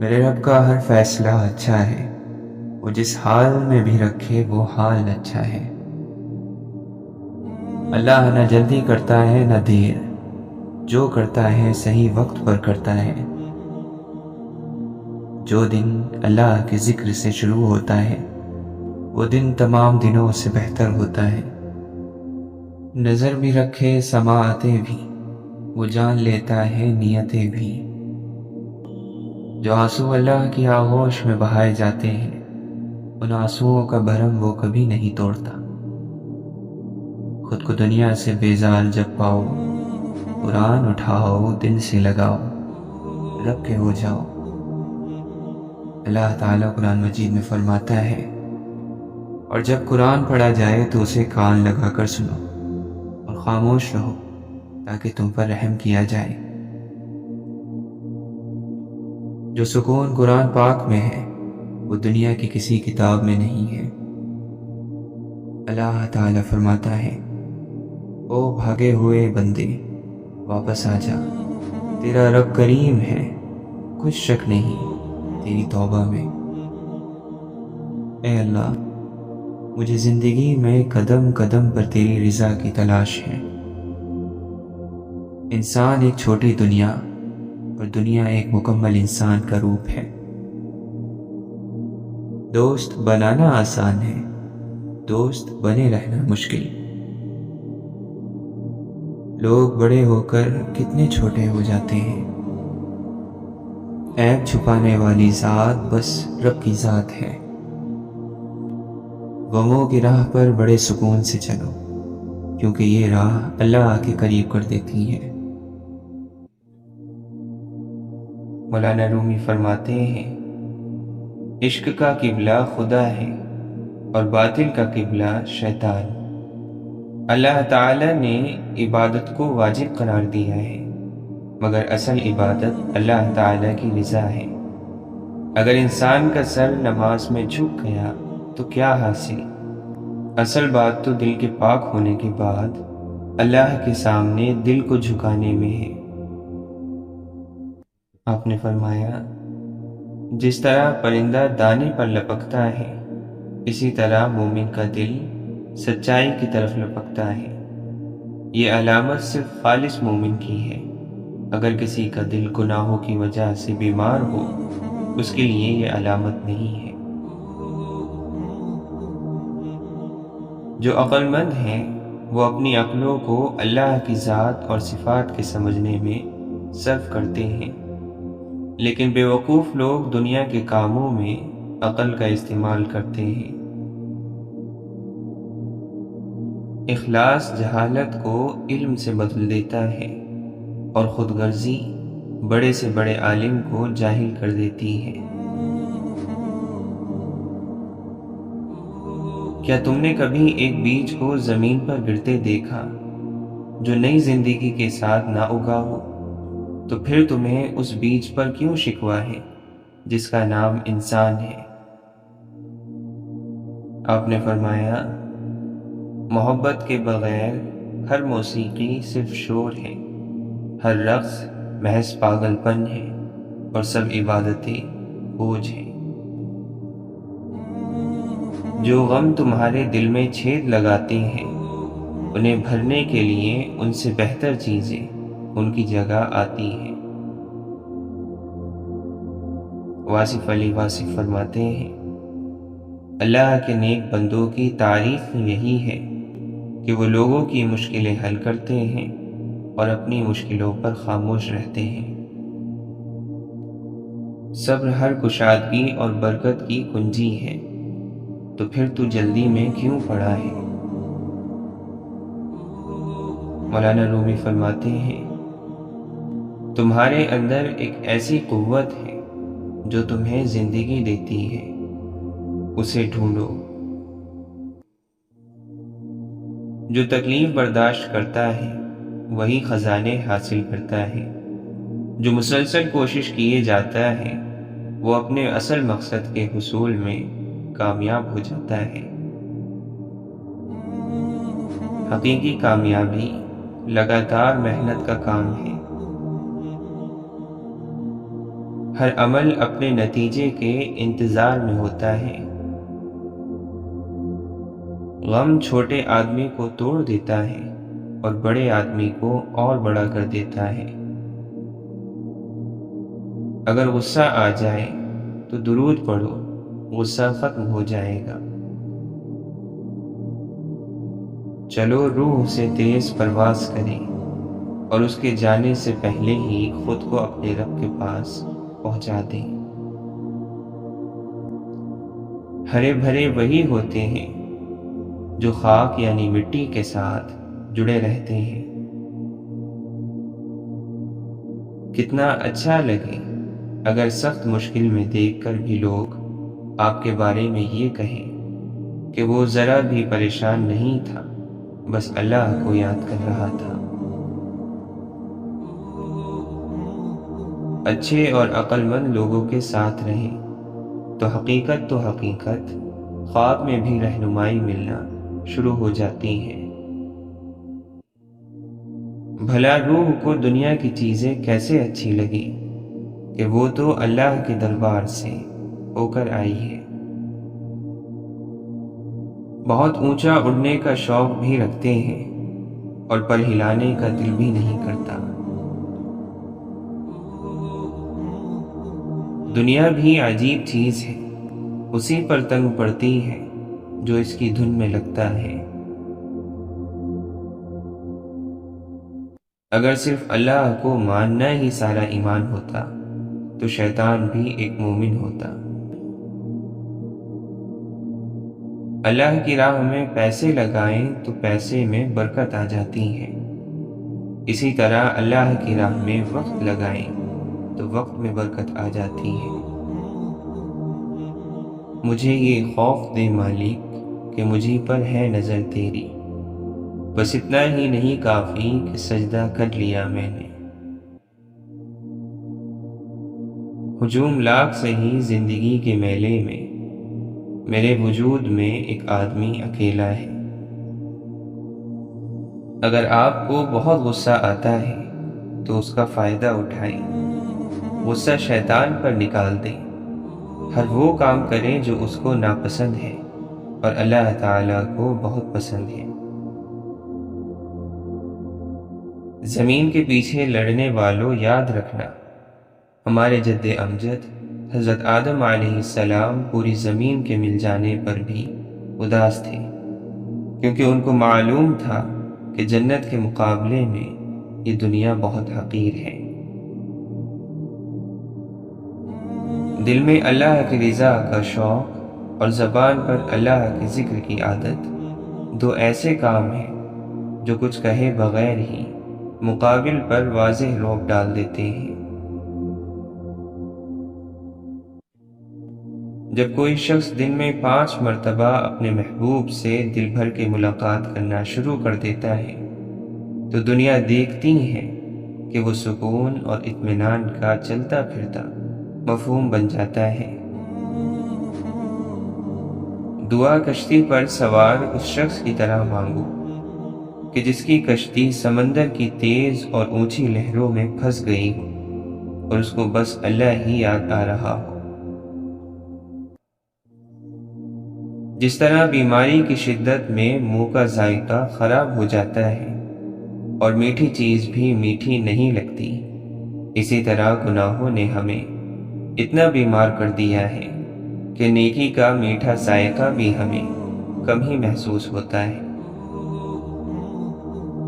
میرے رب کا ہر فیصلہ اچھا ہے، وہ جس حال میں بھی رکھے وہ حال اچھا ہے۔ اللہ نہ جلدی کرتا ہے نہ دیر، جو کرتا ہے صحیح وقت پر کرتا ہے۔ جو دن اللہ کے ذکر سے شروع ہوتا ہے وہ دن تمام دنوں سے بہتر ہوتا ہے۔ نظر بھی رکھے سماعتیں بھی، وہ جان لیتا ہے نیتیں بھی۔ جو آنسو اللہ کی آغوش میں بہائے جاتے ہیں، ان آنسوؤں کا بھرم وہ کبھی نہیں توڑتا۔ خود کو دنیا سے بیزار جب پاؤ، قرآن اٹھاؤ دل سے لگاؤ، رب کے ہو جاؤ۔ اللہ تعالیٰ قرآن مجید میں فرماتا ہے، اور جب قرآن پڑھا جائے تو اسے کان لگا کر سنو اور خاموش رہو تاکہ تم پر رحم کیا جائے۔ جو سکون قرآن پاک میں ہے وہ دنیا کی کسی کتاب میں نہیں ہے۔ اللہ تعالیٰ فرماتا ہے، او بھاگے ہوئے بندے واپس آ جا، تیرا رب کریم ہے، کچھ شک نہیں تیری توبہ میں۔ اے اللہ، مجھے زندگی میں قدم قدم پر تیری رضا کی تلاش ہے۔ انسان ایک چھوٹی دنیا اور دنیا ایک مکمل انسان کا روپ ہے۔ دوست بنانا آسان ہے، دوست بنے رہنا مشکل۔ لوگ بڑے ہو کر کتنے چھوٹے ہو جاتے ہیں۔ عیب چھپانے والی ذات بس رب کی ذات ہے۔ غموں کی راہ پر بڑے سکون سے چلو، کیونکہ یہ راہ اللہ کے قریب کر دیتی ہے۔ مولانا رومی فرماتے ہیں، عشق کا قبلہ خدا ہے اور باطل کا قبلہ شیطان۔ اللہ تعالی نے عبادت کو واجب قرار دیا ہے، مگر اصل عبادت اللہ تعالی کی رضا ہے۔ اگر انسان کا سر نماز میں جھک گیا تو کیا حاصل؟ اصل بات تو دل کے پاک ہونے کے بعد اللہ کے سامنے دل کو جھکانے میں ہے۔ آپ نے فرمایا، جس طرح پرندہ دانے پر لپکتا ہے، اسی طرح مومن کا دل سچائی کی طرف لپکتا ہے۔ یہ علامت صرف خالص مومن کی ہے۔ اگر کسی کا دل گناہوں کی وجہ سے بیمار ہو، اس کے لیے یہ علامت نہیں ہے۔ جو عقل مند ہیں وہ اپنی عقلوں کو اللہ کی ذات اور صفات کے سمجھنے میں صرف کرتے ہیں، لیکن بیوقوف لوگ دنیا کے کاموں میں عقل کا استعمال کرتے ہیں۔ اخلاص جہالت کو علم سے بدل دیتا ہے، اور خود غرضی بڑے سے بڑے عالم کو جاہل کر دیتی ہے۔ کیا تم نے کبھی ایک بیج کو زمین پر گرتے دیکھا جو نئی زندگی کے ساتھ نہ اگا ہو؟ تو پھر تمہیں اس بیج پر کیوں شکوہ ہے جس کا نام انسان ہے؟ آپ نے فرمایا، محبت کے بغیر ہر موسیقی صرف شور ہے، ہر رقص محض پاگل پن ہے، اور سب عبادتیں بوجھ ہیں۔ جو غم تمہارے دل میں چھید لگاتے ہیں، انہیں بھرنے کے لیے ان سے بہتر چیزیں ان کی جگہ آتی ہیں۔ واصف علی واصف فرماتے ہیں، اللہ کے نیک بندوں کی تعریف یہی ہے کہ وہ لوگوں کی مشکلیں حل کرتے ہیں اور اپنی مشکلوں پر خاموش رہتے ہیں۔ صبر ہر کشادگی اور برکت کی کنجی ہے، تو پھر تو جلدی میں کیوں پڑا ہے؟ مولانا رومی فرماتے ہیں، تمہارے اندر ایک ایسی قوت ہے جو تمہیں زندگی دیتی ہے، اسے ڈھونڈو۔ جو تکلیف برداشت کرتا ہے وہی خزانے حاصل کرتا ہے۔ جو مسلسل کوشش کیے جاتا ہے وہ اپنے اصل مقصد کے حصول میں کامیاب ہو جاتا ہے۔ حقیقی کامیابی لگاتار محنت کا کام ہے۔ ہر عمل اپنے نتیجے کے انتظار میں ہوتا ہے۔ غم چھوٹے آدمی کو توڑ دیتا ہے اور بڑے آدمی کو اور بڑا کر دیتا ہے۔ اگر غصہ آ جائے تو درود پڑھو، غصہ ختم ہو جائے گا۔ چلو روح سے تیز پرواز کریں اور اس کے جانے سے پہلے ہی خود کو اپنے رب کے پاس پہنچا دیں۔ ہرے بھرے وہی ہوتے ہیں جو خاک یعنی مٹی کے ساتھ جڑے رہتے ہیں۔ کتنا اچھا لگے اگر سخت مشکل میں دیکھ کر بھی لوگ آپ کے بارے میں یہ کہیں کہ وہ ذرا بھی پریشان نہیں تھا، بس اللہ کو یاد کر رہا تھا۔ اچھے اور عقل مند لوگوں کے ساتھ رہیں تو حقیقت خواب میں بھی رہنمائی ملنا شروع ہو جاتی ہے۔ بھلا روح کو دنیا کی چیزیں کیسے اچھی لگی کہ وہ تو اللہ کے دربار سے ہو کر آئی ہے۔ بہت اونچا اڑنے کا شوق بھی رکھتے ہیں اور پر ہلانے کا دل بھی نہیں کرتا۔ دنیا بھی عجیب چیز ہے، اسی پر تنگ پڑتی ہے جو اس کی دھن میں لگتا ہے۔ اگر صرف اللہ کو ماننا ہی سارا ایمان ہوتا تو شیطان بھی ایک مومن ہوتا۔ اللہ کی راہ میں پیسے لگائیں تو پیسے میں برکت آ جاتی ہے، اسی طرح اللہ کی راہ میں وقت لگائیں تو وقت میں برکت آ جاتی ہے۔ مجھے یہ خوف دے مالک کہ مجھے پر ہے نظر تیری، بس اتنا ہی نہیں کافی کہ سجدہ کر لیا میں نے۔ ہجوم لاکھ سے ہی زندگی کے میلے میں میرے وجود میں ایک آدمی اکیلا ہے۔ اگر آپ کو بہت غصہ آتا ہے تو اس کا فائدہ اٹھائیں، غصہ شیطان پر نکال دیں۔ ہر وہ کام کریں جو اس کو ناپسند ہے اور اللہ تعالیٰ کو بہت پسند ہے۔ زمین کے پیچھے لڑنے والوں یاد رکھنا، ہمارے جد امجد حضرت آدم علیہ السلام پوری زمین کے مل جانے پر بھی اداس تھے، کیونکہ ان کو معلوم تھا کہ جنت کے مقابلے میں یہ دنیا بہت حقیر ہے۔ دل میں اللہ کی رضا کا شوق اور زبان پر اللہ کے ذکر کی عادت، دو ایسے کام ہیں جو کچھ کہے بغیر ہی مقابل پر واضح روک ڈال دیتے ہیں۔ جب کوئی شخص دن میں 5 مرتبہ اپنے محبوب سے دل بھر کے ملاقات کرنا شروع کر دیتا ہے تو دنیا دیکھتی ہے کہ وہ سکون اور اطمینان کا چلتا پھرتا مفہوم بن جاتا ہے۔ دعا کشتی پر سوار اس شخص کی طرح مانگو کہ جس کی کشتی سمندر کی تیز اور اونچی لہروں میں پھنس گئی ہو اور اس کو بس اللہ ہی یاد آ رہا ہو۔ جس طرح بیماری کی شدت میں منہ کا ذائقہ خراب ہو جاتا ہے اور میٹھی چیز بھی میٹھی نہیں لگتی، اسی طرح گناہوں نے ہمیں اتنا بیمار کر دیا ہے کہ نیکی کا میٹھا ذائقہ بھی ہمیں کم ہی محسوس ہوتا ہے۔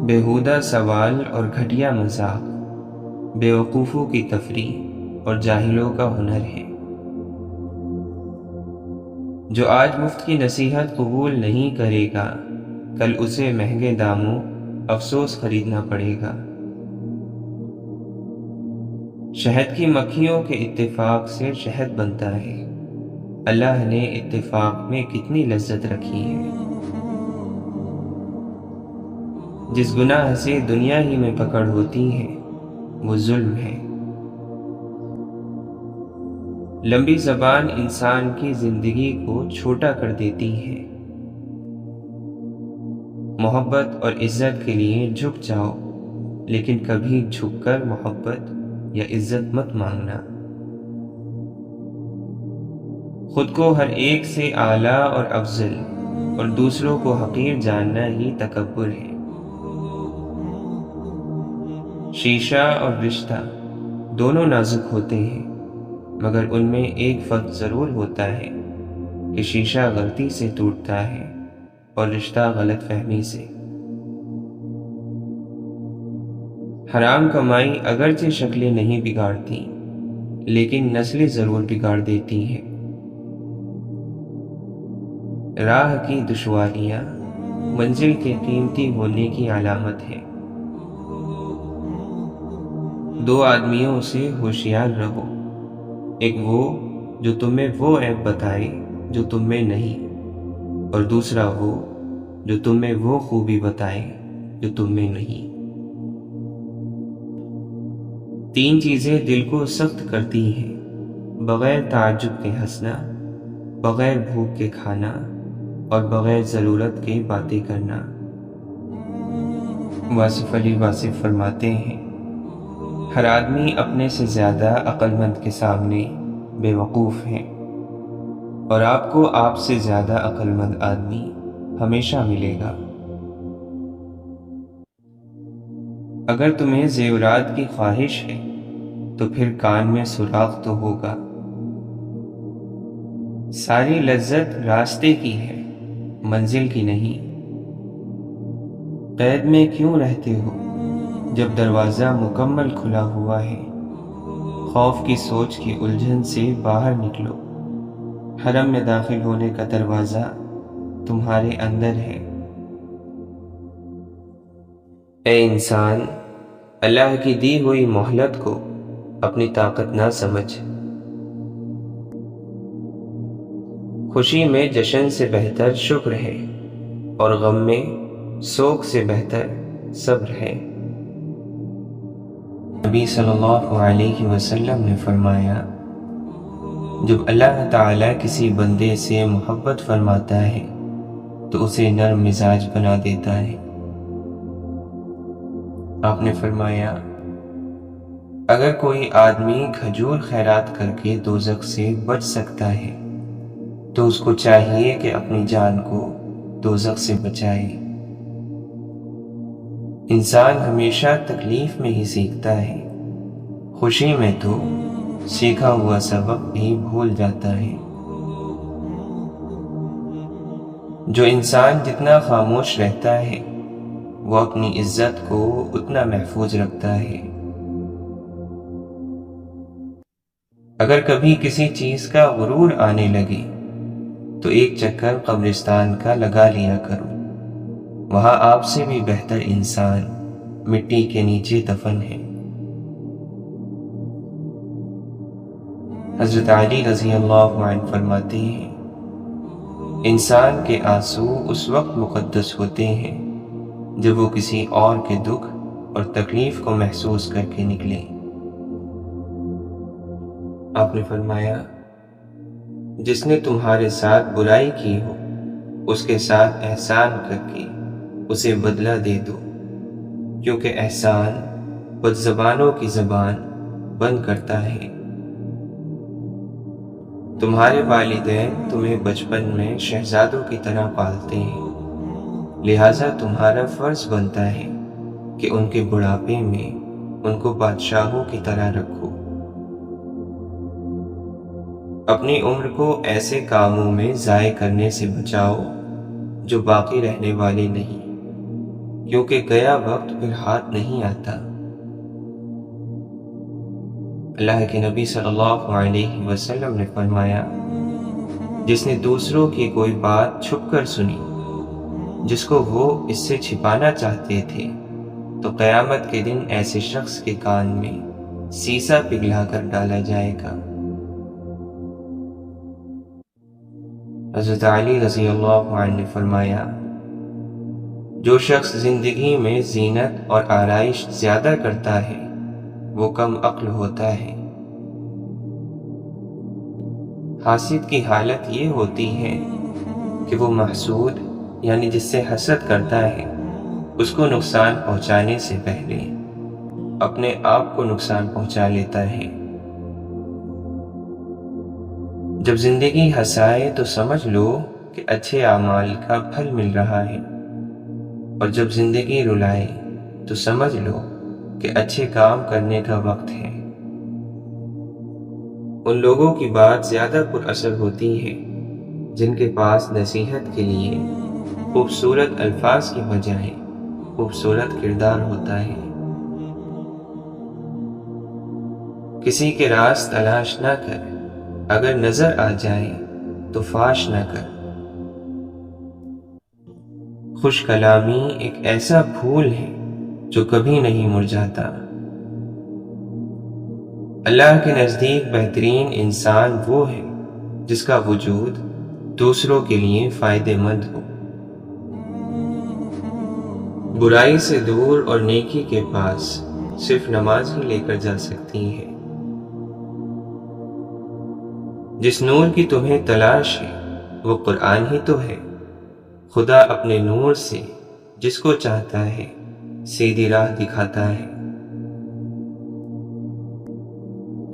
بیہودہ سوال اور گھٹیا مذاق بیوقوفوں کی تفریح اور جاہلوں کا ہنر ہے۔ جو آج مفت کی نصیحت قبول نہیں کرے گا، کل اسے مہنگے داموں افسوس خریدنا پڑے گا۔ شہد کی مکھیوں کے اتفاق سے شہد بنتا ہے۔ اللہ نے اتفاق میں کتنی لذت رکھی ہے۔ جس گناہ سے دنیا ہی میں پکڑ ہوتی ہے وہ ظلم ہے۔ لمبی زبان انسان کی زندگی کو چھوٹا کر دیتی ہے۔ محبت اور عزت کے لیے جھک جاؤ لیکن کبھی جھک کر محبت یا عزت مت مانگنا۔ خود کو ہر ایک سے اعلیٰ اور افضل اور دوسروں کو حقیر جاننا ہی تکبر ہے۔ شیشہ اور رشتہ دونوں نازک ہوتے ہیں، مگر ان میں ایک فرق ضرور ہوتا ہے کہ شیشہ غلطی سے ٹوٹتا ہے اور رشتہ غلط فہمی سے۔ حرام کمائی اگرچہ شکلیں نہیں بگاڑتی، لیکن نسلیں ضرور بگاڑ دیتی ہیں۔ راہ کی دشواریاں منزل کے قیمتی ہونے کی علامت ہے۔ دو آدمیوں سے ہوشیار رہو، ایک وہ جو تمہیں وہ عیب بتائے جو تم میں نہیں، اور دوسرا وہ جو تمہیں وہ خوبی بتائے جو تم میں نہیں۔ تین چیزیں دل کو سخت کرتی ہیں: بغیر تعجب کے ہنسنا، بغیر بھوک کے کھانا، اور بغیر ضرورت کے باتیں کرنا۔ واصف علی واصف فرماتے ہیں، ہر آدمی اپنے سے زیادہ عقل مند کے سامنے بے وقوف ہے، اور آپ کو آپ سے زیادہ عقل مند آدمی ہمیشہ ملے گا۔ اگر تمہیں زیورات کی خواہش ہے تو پھر کان میں سوراخ تو ہوگا۔ ساری لذت راستے کی ہے، منزل کی نہیں۔ قید میں کیوں رہتے ہو جب دروازہ مکمل کھلا ہوا ہے؟ خوف کی سوچ کی الجھن سے باہر نکلو، حرم میں داخل ہونے کا دروازہ تمہارے اندر ہے۔ اے انسان، اللہ کی دی ہوئی مہلت کو اپنی طاقت نہ سمجھ۔ خوشی میں جشن سے بہتر شکر ہے، اور غم میں سوگ سے بہتر صبر ہے۔ نبی صلی اللہ علیہ وسلم نے فرمایا، جب اللہ تعالیٰ کسی بندے سے محبت فرماتا ہے تو اسے نرم مزاج بنا دیتا ہے۔ آپ نے فرمایا، اگر کوئی آدمی کھجور خیرات کر کے دوزخ سے بچ سکتا ہے تو اس کو چاہیے کہ اپنی جان کو دوزخ سے بچائے۔ انسان ہمیشہ تکلیف میں ہی سیکھتا ہے، خوشی میں تو سیکھا ہوا سبق بھی بھول جاتا ہے۔ جو انسان جتنا خاموش رہتا ہے وہ اپنی عزت کو اتنا محفوظ رکھتا ہے۔ اگر کبھی کسی چیز کا غرور آنے لگے تو ایک چکر قبرستان کا لگا لیا کرو، وہاں آپ سے بھی بہتر انسان مٹی کے نیچے دفن ہے۔ حضرت علی رضی اللہ عنہ فرماتے ہیں، انسان کے آنسو اس وقت مقدس ہوتے ہیں جب وہ کسی اور کے دکھ اور تکلیف کو محسوس کر کے نکلے۔ آپ نے فرمایا، جس نے تمہارے ساتھ برائی کی ہو اس کے ساتھ احسان کر کے اسے بدلہ دے دو، کیونکہ احسان بدزبانوں کی زبان بند کرتا ہے۔ تمہارے والدین تمہیں بچپن میں شہزادوں کی طرح پالتے ہیں، لہٰذا تمہارا فرض بنتا ہے کہ ان کے بڑھاپے میں ان کو بادشاہوں کی طرح رکھو۔ اپنی عمر کو ایسے کاموں میں ضائع کرنے سے بچاؤ جو باقی رہنے والے نہیں، کیونکہ گیا وقت پھر ہاتھ نہیں آتا۔ اللہ کے نبی صلی اللہ علیہ وسلم نے فرمایا، جس نے دوسروں کی کوئی بات چھپ کر سنی جس کو وہ اس سے چھپانا چاہتے تھے، تو قیامت کے دن ایسے شخص کے کان میں سیسا پگھلا کر ڈالا جائے گا۔ حضرت علی رضی اللہ عنہ نے فرمایا، جو شخص زندگی میں زینت اور آرائش زیادہ کرتا ہے وہ کم عقل ہوتا ہے۔ حاسد کی حالت یہ ہوتی ہے کہ وہ محسود یعنی جس سے حسد کرتا ہے اس کو نقصان پہنچانے سے پہلے اپنے آپ کو نقصان پہنچا لیتا ہے۔ جب زندگی ہنسائے تو سمجھ لو کہ اچھے اعمال کا پھل مل رہا ہے، اور جب زندگی رلائے تو سمجھ لو کہ اچھے کام کرنے کا وقت ہے۔ ان لوگوں کی بات زیادہ پر اثر ہوتی ہے جن کے پاس نصیحت کے لیے خوبصورت الفاظ کی بجائے خوبصورت کردار ہوتا ہے۔ کسی کے راز تلاش نہ کر، اگر نظر آ جائے تو فاش نہ کر۔ خوش کلامی ایک ایسا پھول ہے جو کبھی نہیں مرجھاتا۔ اللہ کے نزدیک بہترین انسان وہ ہے جس کا وجود دوسروں کے لیے فائدہ مند ہو۔ برائی سے دور اور نیکی کے پاس صرف نماز ہی لے کر جا سکتی ہے۔ جس نور کی تمہیں تلاش ہے وہ قرآن ہی تو ہے۔ خدا اپنے نور سے جس کو چاہتا ہے سیدھی راہ دکھاتا ہے۔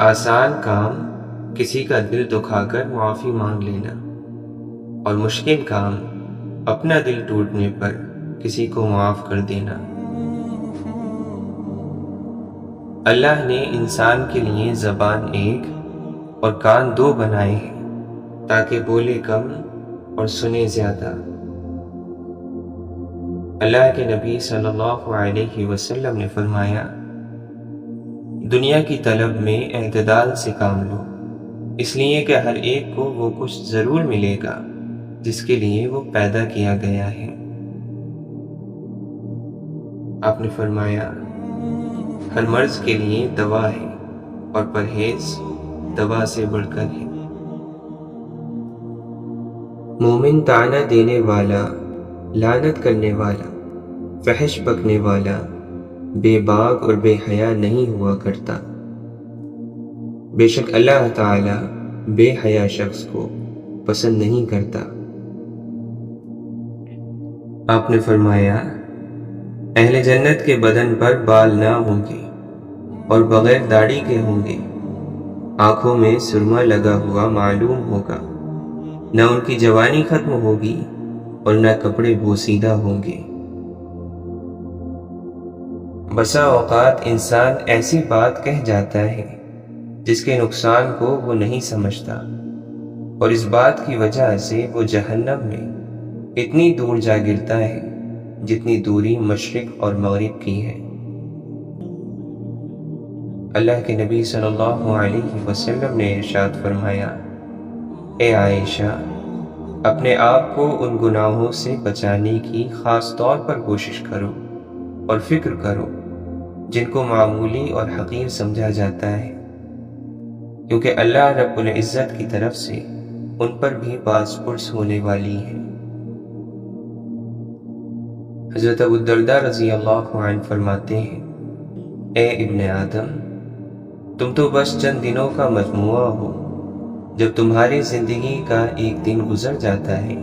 آسان کام کسی کا دل دکھا کر معافی مانگ لینا، اور مشکل کام اپنا دل ٹوٹنے پر کسی کو معاف کر دینا۔ اللہ نے انسان کے لیے زبان ایک اور کان دو بنائے ہیں تاکہ بولے کم اور سنے زیادہ۔ اللہ کے نبی صلی اللہ علیہ وسلم نے فرمایا، دنیا کی طلب میں اعتدال سے کام لو، اس لیے کہ ہر ایک کو وہ کچھ ضرور ملے گا جس کے لیے وہ پیدا کیا گیا ہے۔ آپ نے فرمایا، ہر مرض کے لیے دوا ہے اور پرہیز دوا سے بڑھ کر ہے۔ مومن طعنہ دینے والا، لعنت کرنے والا، فحش بکنے والا، بے باک اور بے حیا نہیں ہوا کرتا۔ بے شک اللہ تعالی بے حیا شخص کو پسند نہیں کرتا۔ آپ نے فرمایا، اہل جنت کے بدن پر بال نہ ہوں گے اور بغیر داڑھی کے ہوں گے، آنکھوں میں سرما لگا ہوا معلوم ہوگا، نہ ان کی جوانی ختم ہوگی اور نہ کپڑے بوسیدہ ہوں گے۔ بسا اوقات انسان ایسی بات کہہ جاتا ہے جس کے نقصان کو وہ نہیں سمجھتا، اور اس بات کی وجہ سے وہ جہنم میں اتنی دور جا گرتا ہے جتنی دوری مشرق اور مغرب کی ہے۔ اللہ کے نبی صلی اللہ علیہ وسلم نے ارشاد فرمایا، اے عائشہ، اپنے آپ کو ان گناہوں سے بچانے کی خاص طور پر کوشش کرو اور فکر کرو جن کو معمولی اور حقیر سمجھا جاتا ہے، کیونکہ اللہ رب العزت کی طرف سے ان پر بھی باز پرس ہونے والی ہے۔ حضرت ابو الدرداء رضی اللہ عنہ فرماتے ہیں، اے ابن آدم، تم تو بس چند دنوں کا مجموعہ ہو۔ جب تمہاری زندگی کا ایک دن گزر جاتا ہے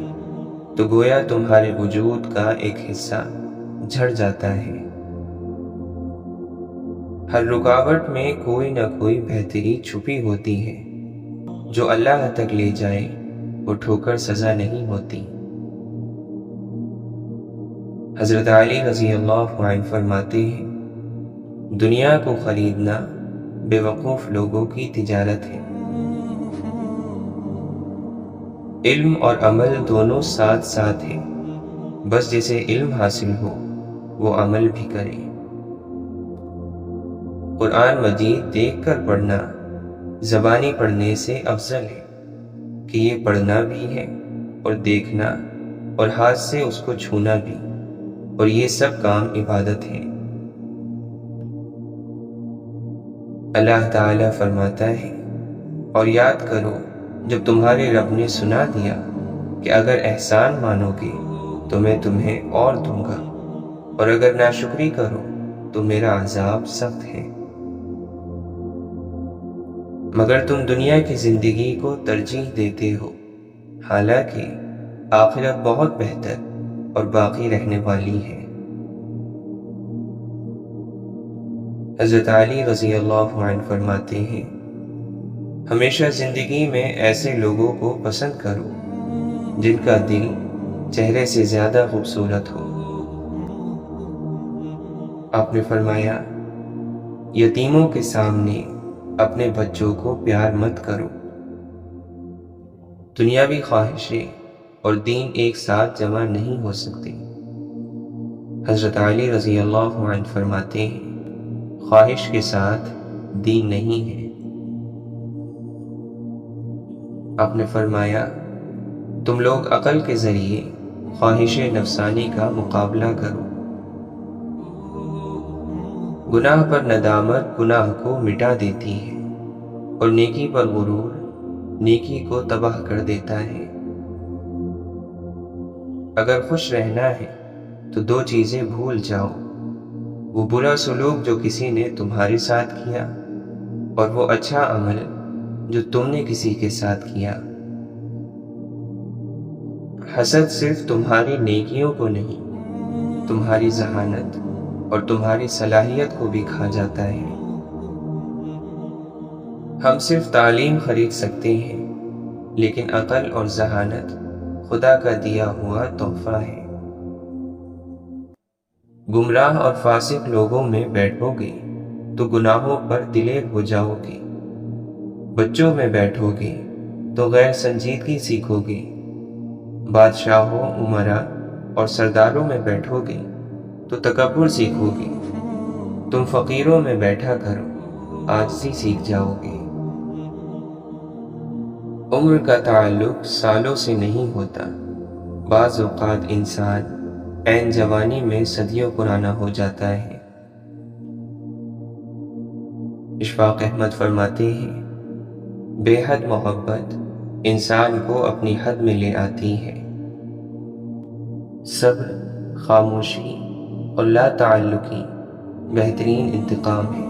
تو گویا تمہارے وجود کا ایک حصہ جھڑ جاتا ہے۔ ہر رکاوٹ میں کوئی نہ کوئی بہتری چھپی ہوتی ہے، جو اللہ تک لے جائے وہ ٹھوکر سزا نہیں ہوتی۔ حضرت علی رضی اللہ عنہ فرماتے ہیں، دنیا کو خریدنا بے وقوف لوگوں کی تجارت ہے۔ علم اور عمل دونوں ساتھ ساتھ ہیں، بس جسے علم حاصل ہو وہ عمل بھی کرے۔ قرآن مجید دیکھ کر پڑھنا زبانی پڑھنے سے افضل ہے کہ یہ پڑھنا بھی ہے اور دیکھنا اور ہاتھ سے اس کو چھونا بھی، اور یہ سب کام عبادت ہے۔ اللہ تعالیٰ فرماتا ہے، اور یاد کرو جب تمہارے رب نے سنا دیا کہ اگر احسان مانو گے تو میں تمہیں اور دوں گا، اور اگر ناشکری کرو تو میرا عذاب سخت ہے۔ مگر تم دنیا کی زندگی کو ترجیح دیتے ہو، حالانکہ آخرت بہت بہتر اور باقی رہنے والی ہے۔ حضرت علی رضی اللہ عنہ فرماتے ہیں، ہمیشہ زندگی میں ایسے لوگوں کو پسند کرو جن کا دل چہرے سے زیادہ خوبصورت ہو۔ آپ نے فرمایا، یتیموں کے سامنے اپنے بچوں کو پیار مت کرو۔ دنیاوی خواہشیں اور دین ایک ساتھ جمع نہیں ہو سکتے۔ حضرت علی رضی اللہ عنہ فرماتے ہیں، خواہش کے ساتھ دین نہیں ہے۔ آپ نے فرمایا، تم لوگ عقل کے ذریعے خواہش نفسانی کا مقابلہ کرو۔ گناہ پر ندامت گناہ کو مٹا دیتی ہے اور نیکی پر غرور نیکی کو تباہ کر دیتا ہے۔ اگر خوش رہنا ہے تو دو چیزیں بھول جاؤ، وہ برا سلوک جو کسی نے تمہارے ساتھ کیا اور وہ اچھا عمل جو تم نے کسی کے ساتھ کیا۔ حسد صرف تمہاری نیکیوں کو نہیں، تمہاری ذہانت اور تمہاری صلاحیت کو بھی کھا جاتا ہے۔ ہم صرف تعلیم خرید سکتے ہیں، لیکن عقل اور ذہانت خدا کا دیا ہوا تحفہ ہے۔ گمراہ اور فاسق لوگوں میں بیٹھو گے تو گناہوں پر دلیر ہو جاؤ گے، بچوں میں بیٹھو گے تو غیر سنجیدگی سیکھو گے، بادشاہوں، امراء اور سرداروں میں بیٹھو گے تو تکبر سیکھو گے، تم فقیروں میں بیٹھا کرو، عاجزی سیکھ جاؤ گے۔ عمر کا تعلق سالوں سے نہیں ہوتا، بعض اوقات انسان عین جوانی میں صدیوں پرانا ہو جاتا ہے۔ اشفاق احمد فرماتے ہیں، بے حد محبت انسان کو اپنی حد میں لے آتی ہے۔ صبر، خاموشی اور لا تعلقی بہترین انتقام ہے۔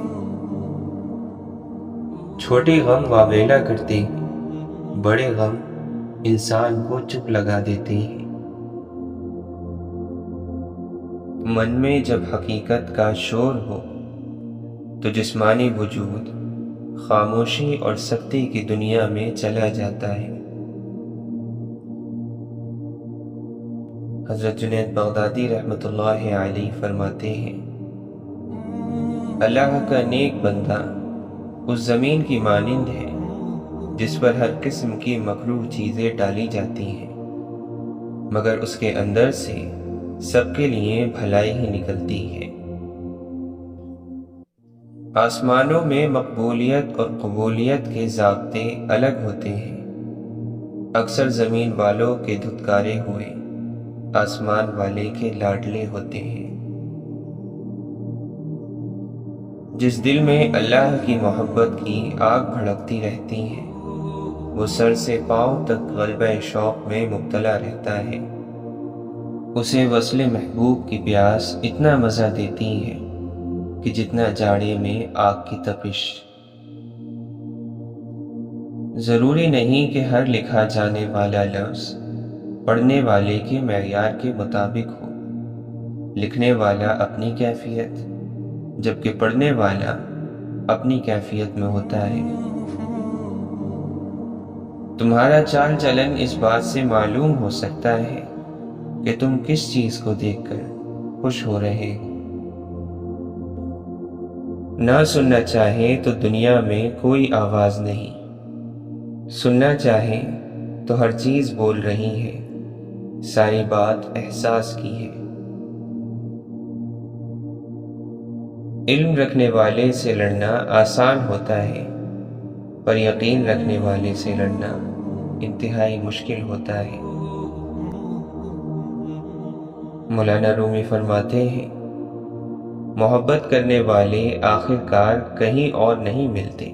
چھوٹے غم واویلا کرتے ہیں، بڑے غم انسان کو چپ لگا دیتے ہیں۔ من میں جب حقیقت کا شور ہو تو جسمانی وجود خاموشی اور سکتی کی دنیا میں چلا جاتا ہے۔ حضرت جنید بغدادی رحمۃ اللہ علیہ فرماتے ہیں، اللہ کا نیک بندہ اس زمین کی مانند ہے جس پر ہر قسم کی مکروہ چیزیں ڈالی جاتی ہیں، مگر اس کے اندر سے سب کے لیے بھلائی ہی نکلتی ہے۔ آسمانوں میں مقبولیت اور قبولیت کے ضابطے الگ ہوتے ہیں۔ اکثر زمین والوں کے دھتکارے ہوئے آسمان والے کے لاڈلے ہوتے ہیں۔ جس دل میں اللہ کی محبت کی آگ بھڑکتی رہتی ہے، وہ سر سے پاؤں تک غلبہ شوق میں مبتلا رہتا ہے۔ اسے وصل محبوب کی پیاس اتنا مزہ دیتی ہے کہ جتنا جاڑے میں آگ کی تپش۔ ضروری نہیں کہ ہر لکھا جانے والا لفظ پڑھنے والے کے معیار کے مطابق ہو۔ لکھنے والا اپنی کیفیت، جبکہ پڑھنے والا اپنی کیفیت میں ہوتا ہے۔ تمہارا چال چلن اس بات سے معلوم ہو سکتا ہے کہ تم کس چیز کو دیکھ کر خوش ہو رہے ہو۔ نہ سننا چاہے تو دنیا میں کوئی آواز نہیں، سننا چاہے تو ہر چیز بول رہی ہے، ساری بات احساس کی ہے۔ علم رکھنے والے سے لڑنا آسان ہوتا ہے، پر یقین رکھنے والے سے لڑنا انتہائی مشکل ہوتا ہے۔ مولانا رومی فرماتے ہیں، محبت کرنے والے آخر کار کہیں اور نہیں ملتے،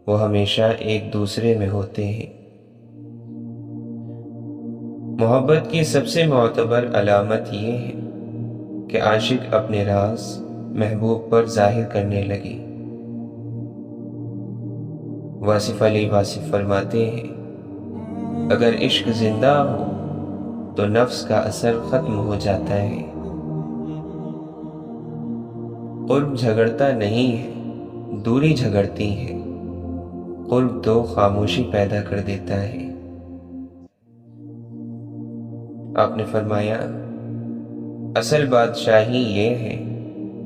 وہ ہمیشہ ایک دوسرے میں ہوتے ہیں۔ محبت کی سب سے معتبر علامت یہ ہے کہ عاشق اپنے راز محبوب پر ظاہر کرنے لگے۔ واصف علی واصف فرماتے ہیں، اگر عشق زندہ ہو تو نفس کا اثر ختم ہو جاتا ہے۔ قرب جھگڑتا نہیں ہے، دوری جھگڑتی ہے۔ قرب تو خاموشی پیدا کر دیتا ہے۔ آپ نے فرمایا، اصل بادشاہی یہ ہے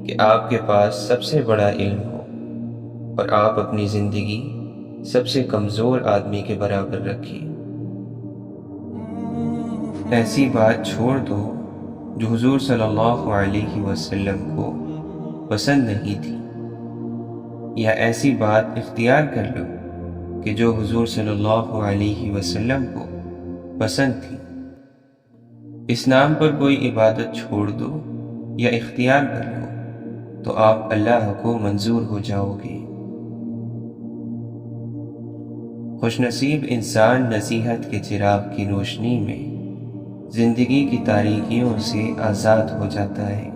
کہ آپ کے پاس سب سے بڑا علم ہو اور آپ اپنی زندگی سب سے کمزور آدمی کے برابر رکھیں۔ ایسی بات چھوڑ دو جو حضور صلی اللہ علیہ وسلم کو پسند نہیں تھی، یا ایسی بات اختیار کر لو کہ جو حضور صلی اللہ علیہ وسلم کو پسند تھی۔ اس نام پر کوئی عبادت چھوڑ دو یا اختیار کر لو تو آپ اللہ کو منظور ہو جاؤ گے۔ خوش نصیب انسان نصیحت کے چراغ کی روشنی میں زندگی کی تاریکیوں سے آزاد ہو جاتا ہے۔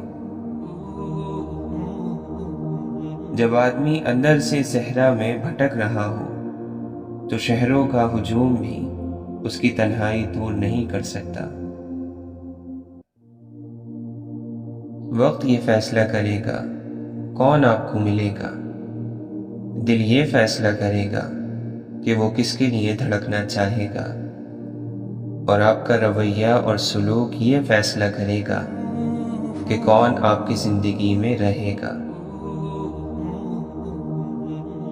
جب آدمی اندر سے صحرا میں بھٹک رہا ہو تو شہروں کا ہجوم بھی اس کی تنہائی دور نہیں کر سکتا۔ وقت یہ فیصلہ کرے گا کون آپ کو ملے گا، دل یہ فیصلہ کرے گا کہ وہ کس کے لیے دھڑکنا چاہے گا، اور آپ کا رویہ اور سلوک یہ فیصلہ کرے گا کہ کون آپ کی زندگی میں رہے گا۔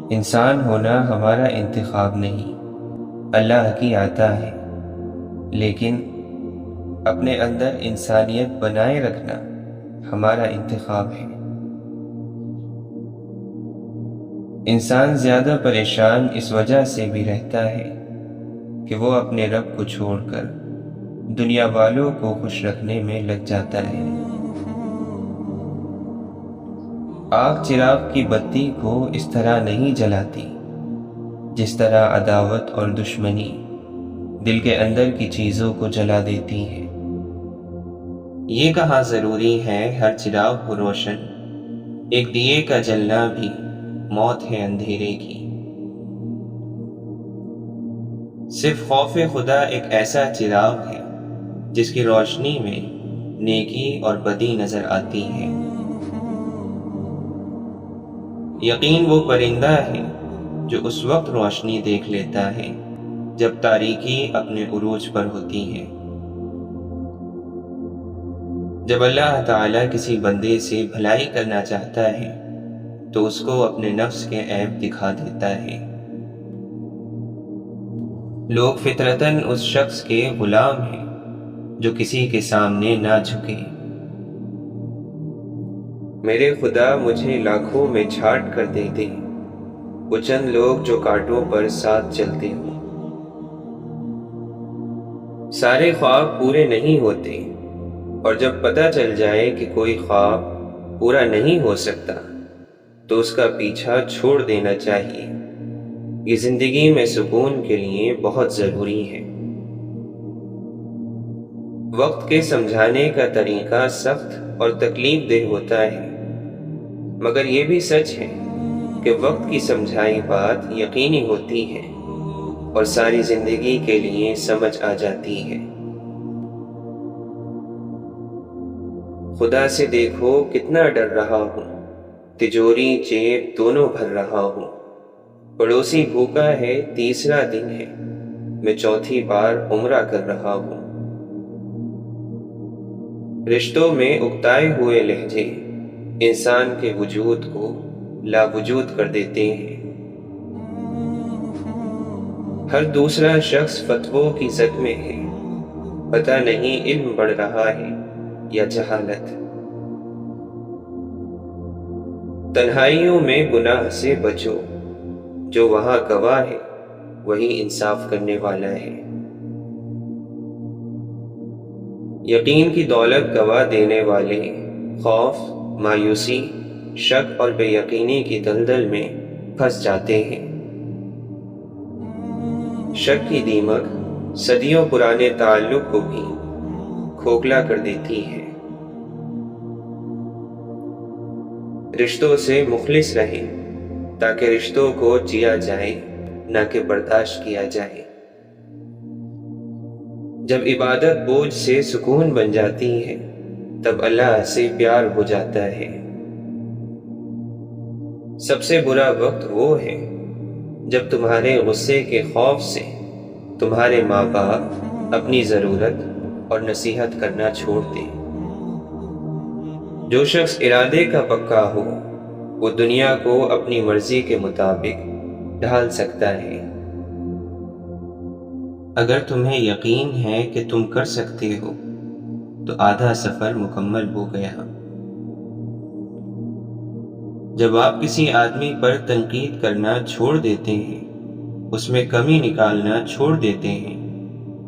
انسان ہونا ہمارا انتخاب نہیں، اللہ کی عطا ہے، لیکن اپنے اندر انسانیت بنائے رکھنا ہمارا انتخاب ہے۔ انسان زیادہ پریشان اس وجہ سے بھی رہتا ہے کہ وہ اپنے رب کو چھوڑ کر دنیا والوں کو خوش رکھنے میں لگ جاتا ہے۔ آگ چراغ کی بتی کو اس طرح نہیں جلاتی جس طرح عداوت اور دشمنی دل کے اندر کی چیزوں کو جلا دیتی ہے۔ یہ کہا ضروری ہے ہر چراغ کو روشن، ایک دیے کا جلنا بھی موت ہے اندھیرے کی۔ صرف خوف خدا ایک ایسا چراغ ہے جس کی روشنی میں نیکی اور بدی نظر آتی ہے۔ یقین وہ پرندہ ہے جو اس وقت روشنی دیکھ لیتا ہے جب تاریکی اپنے عروج پر ہوتی ہے۔ جب اللہ تعالیٰ کسی بندے سے بھلائی کرنا چاہتا ہے تو اس کو اپنے نفس کے عیب دکھا دیتا ہے۔ لوگ فطرتاً اس شخص کے غلام ہیں جو کسی کے سامنے نہ جھکے۔ میرے خدا مجھے لاکھوں میں چھانٹ کر دے دے، وہ چند لوگ جو کانٹوں پر ساتھ چلتے ہوں۔ سارے خواب پورے نہیں ہوتے، اور جب پتہ چل جائے کہ کوئی خواب پورا نہیں ہو سکتا تو اس کا پیچھا چھوڑ دینا چاہیے۔ یہ زندگی میں سکون کے لیے بہت ضروری ہے۔ وقت کے سمجھانے کا طریقہ سخت اور تکلیف دہ ہوتا ہے، مگر یہ بھی سچ ہے کہ وقت کی سمجھائی بات یقینی ہوتی ہے اور ساری زندگی کے لیے سمجھ آ جاتی ہے۔ خدا سے دیکھو کتنا ڈر رہا ہوں، تجوری جیب دونوں بھر رہا ہوں۔ پڑوسی بھوکا ہے، تیسرا دن ہے، میں چوتھی بار عمرہ کر رہا ہوں۔ رشتوں میں اکتائے ہوئے لہجے انسان کے وجود کو لا وجود کر دیتے ہیں۔ ہر دوسرا شخص فتووں کی زد میں ہے، پتہ نہیں علم بڑھ رہا ہے یا جہالت۔ تنہائیوں میں گناہ سے بچو، جو وہاں گواہ ہے وہی انصاف کرنے والا ہے۔ یقین کی دولت گوا دینے والے خوف، مایوسی، شک اور بے یقینی کی دلدل میں پھنس جاتے ہیں۔ شک کی دیمک صدیوں پرانے تعلق کو بھی کھوکھلا کر دیتی ہے۔ رشتوں سے مخلص رہیں تاکہ رشتوں کو جیا جائے نہ کہ برداشت کیا جائے۔ جب عبادت بوجھ سے سکون بن جاتی ہے تب اللہ سے پیار ہو جاتا ہے۔ سب سے برا وقت وہ ہے جب تمہارے غصے کے خوف سے تمہارے ماں باپ اپنی ضرورت اور نصیحت کرنا چھوڑ دیں۔ جو شخص ارادے کا پکا ہو وہ دنیا کو اپنی مرضی کے مطابق ڈھال سکتا ہے۔ اگر تمہیں یقین ہے کہ تم کر سکتے ہو تو آدھا سفر مکمل ہو گیا۔ جب آپ کسی آدمی پر تنقید کرنا چھوڑ دیتے ہیں، اس میں کمی نکالنا چھوڑ دیتے ہیں،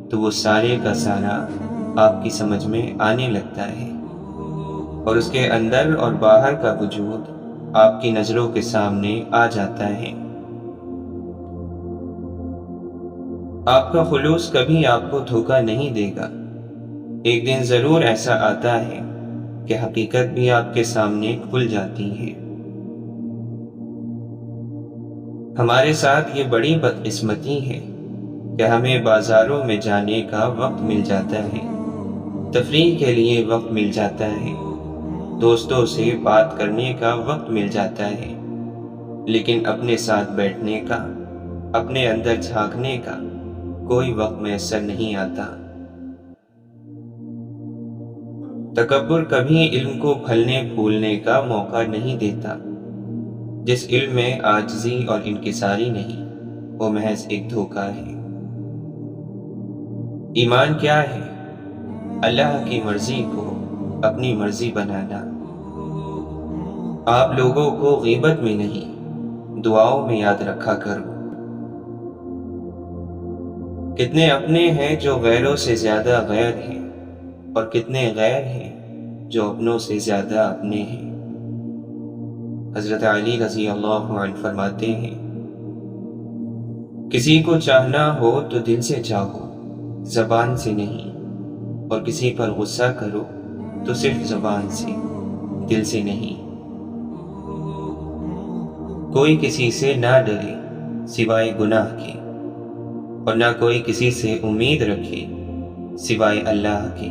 تو وہ سارے کا سارا آپ کی سمجھ میں آنے لگتا ہے اور اس کے اندر اور باہر کا وجود آپ کی نظروں کے سامنے آ جاتا ہے۔ آپ کا خلوص کبھی آپ کو دھوکہ نہیں دے گا۔ ایک دن ضرور ایسا آتا ہے کہ حقیقت بھی آپ کے سامنے کھل جاتی ہے۔ ہمارے ساتھ یہ بڑی بدقسمتی ہے کہ ہمیں بازاروں میں جانے کا وقت مل جاتا ہے، تفریح کے لیے وقت مل جاتا ہے، دوستوں سے بات کرنے کا وقت مل جاتا ہے، لیکن اپنے ساتھ بیٹھنے کا، اپنے اندر جھانکنے کا کوئی وقت میسر نہیں آتا۔ تکبر کبھی علم کو پھلنے پھولنے کا موقع نہیں دیتا۔ جس علم میں عاجزی اور انکساری نہیں، وہ محض ایک دھوکہ ہے۔ ایمان کیا ہے؟ اللہ کی مرضی کو اپنی مرضی بنانا۔ آپ لوگوں کو غیبت میں نہیں، دعاؤں میں یاد رکھا کرو۔ کتنے اپنے ہیں جو غیروں سے زیادہ غیر ہیں، اور کتنے غیر ہیں جو اپنوں سے زیادہ اپنے ہیں۔ حضرت علی رضی اللہ عنہ فرماتے ہیں، کسی کو چاہنا ہو تو دل سے چاہو، زبان سے نہیں، اور کسی پر غصہ کرو تو صرف زبان سے، دل سے نہیں۔ کوئی کسی سے نہ ڈرے سوائے گناہ کے، اور نہ کوئی کسی سے امید رکھے سوائے اللہ کے۔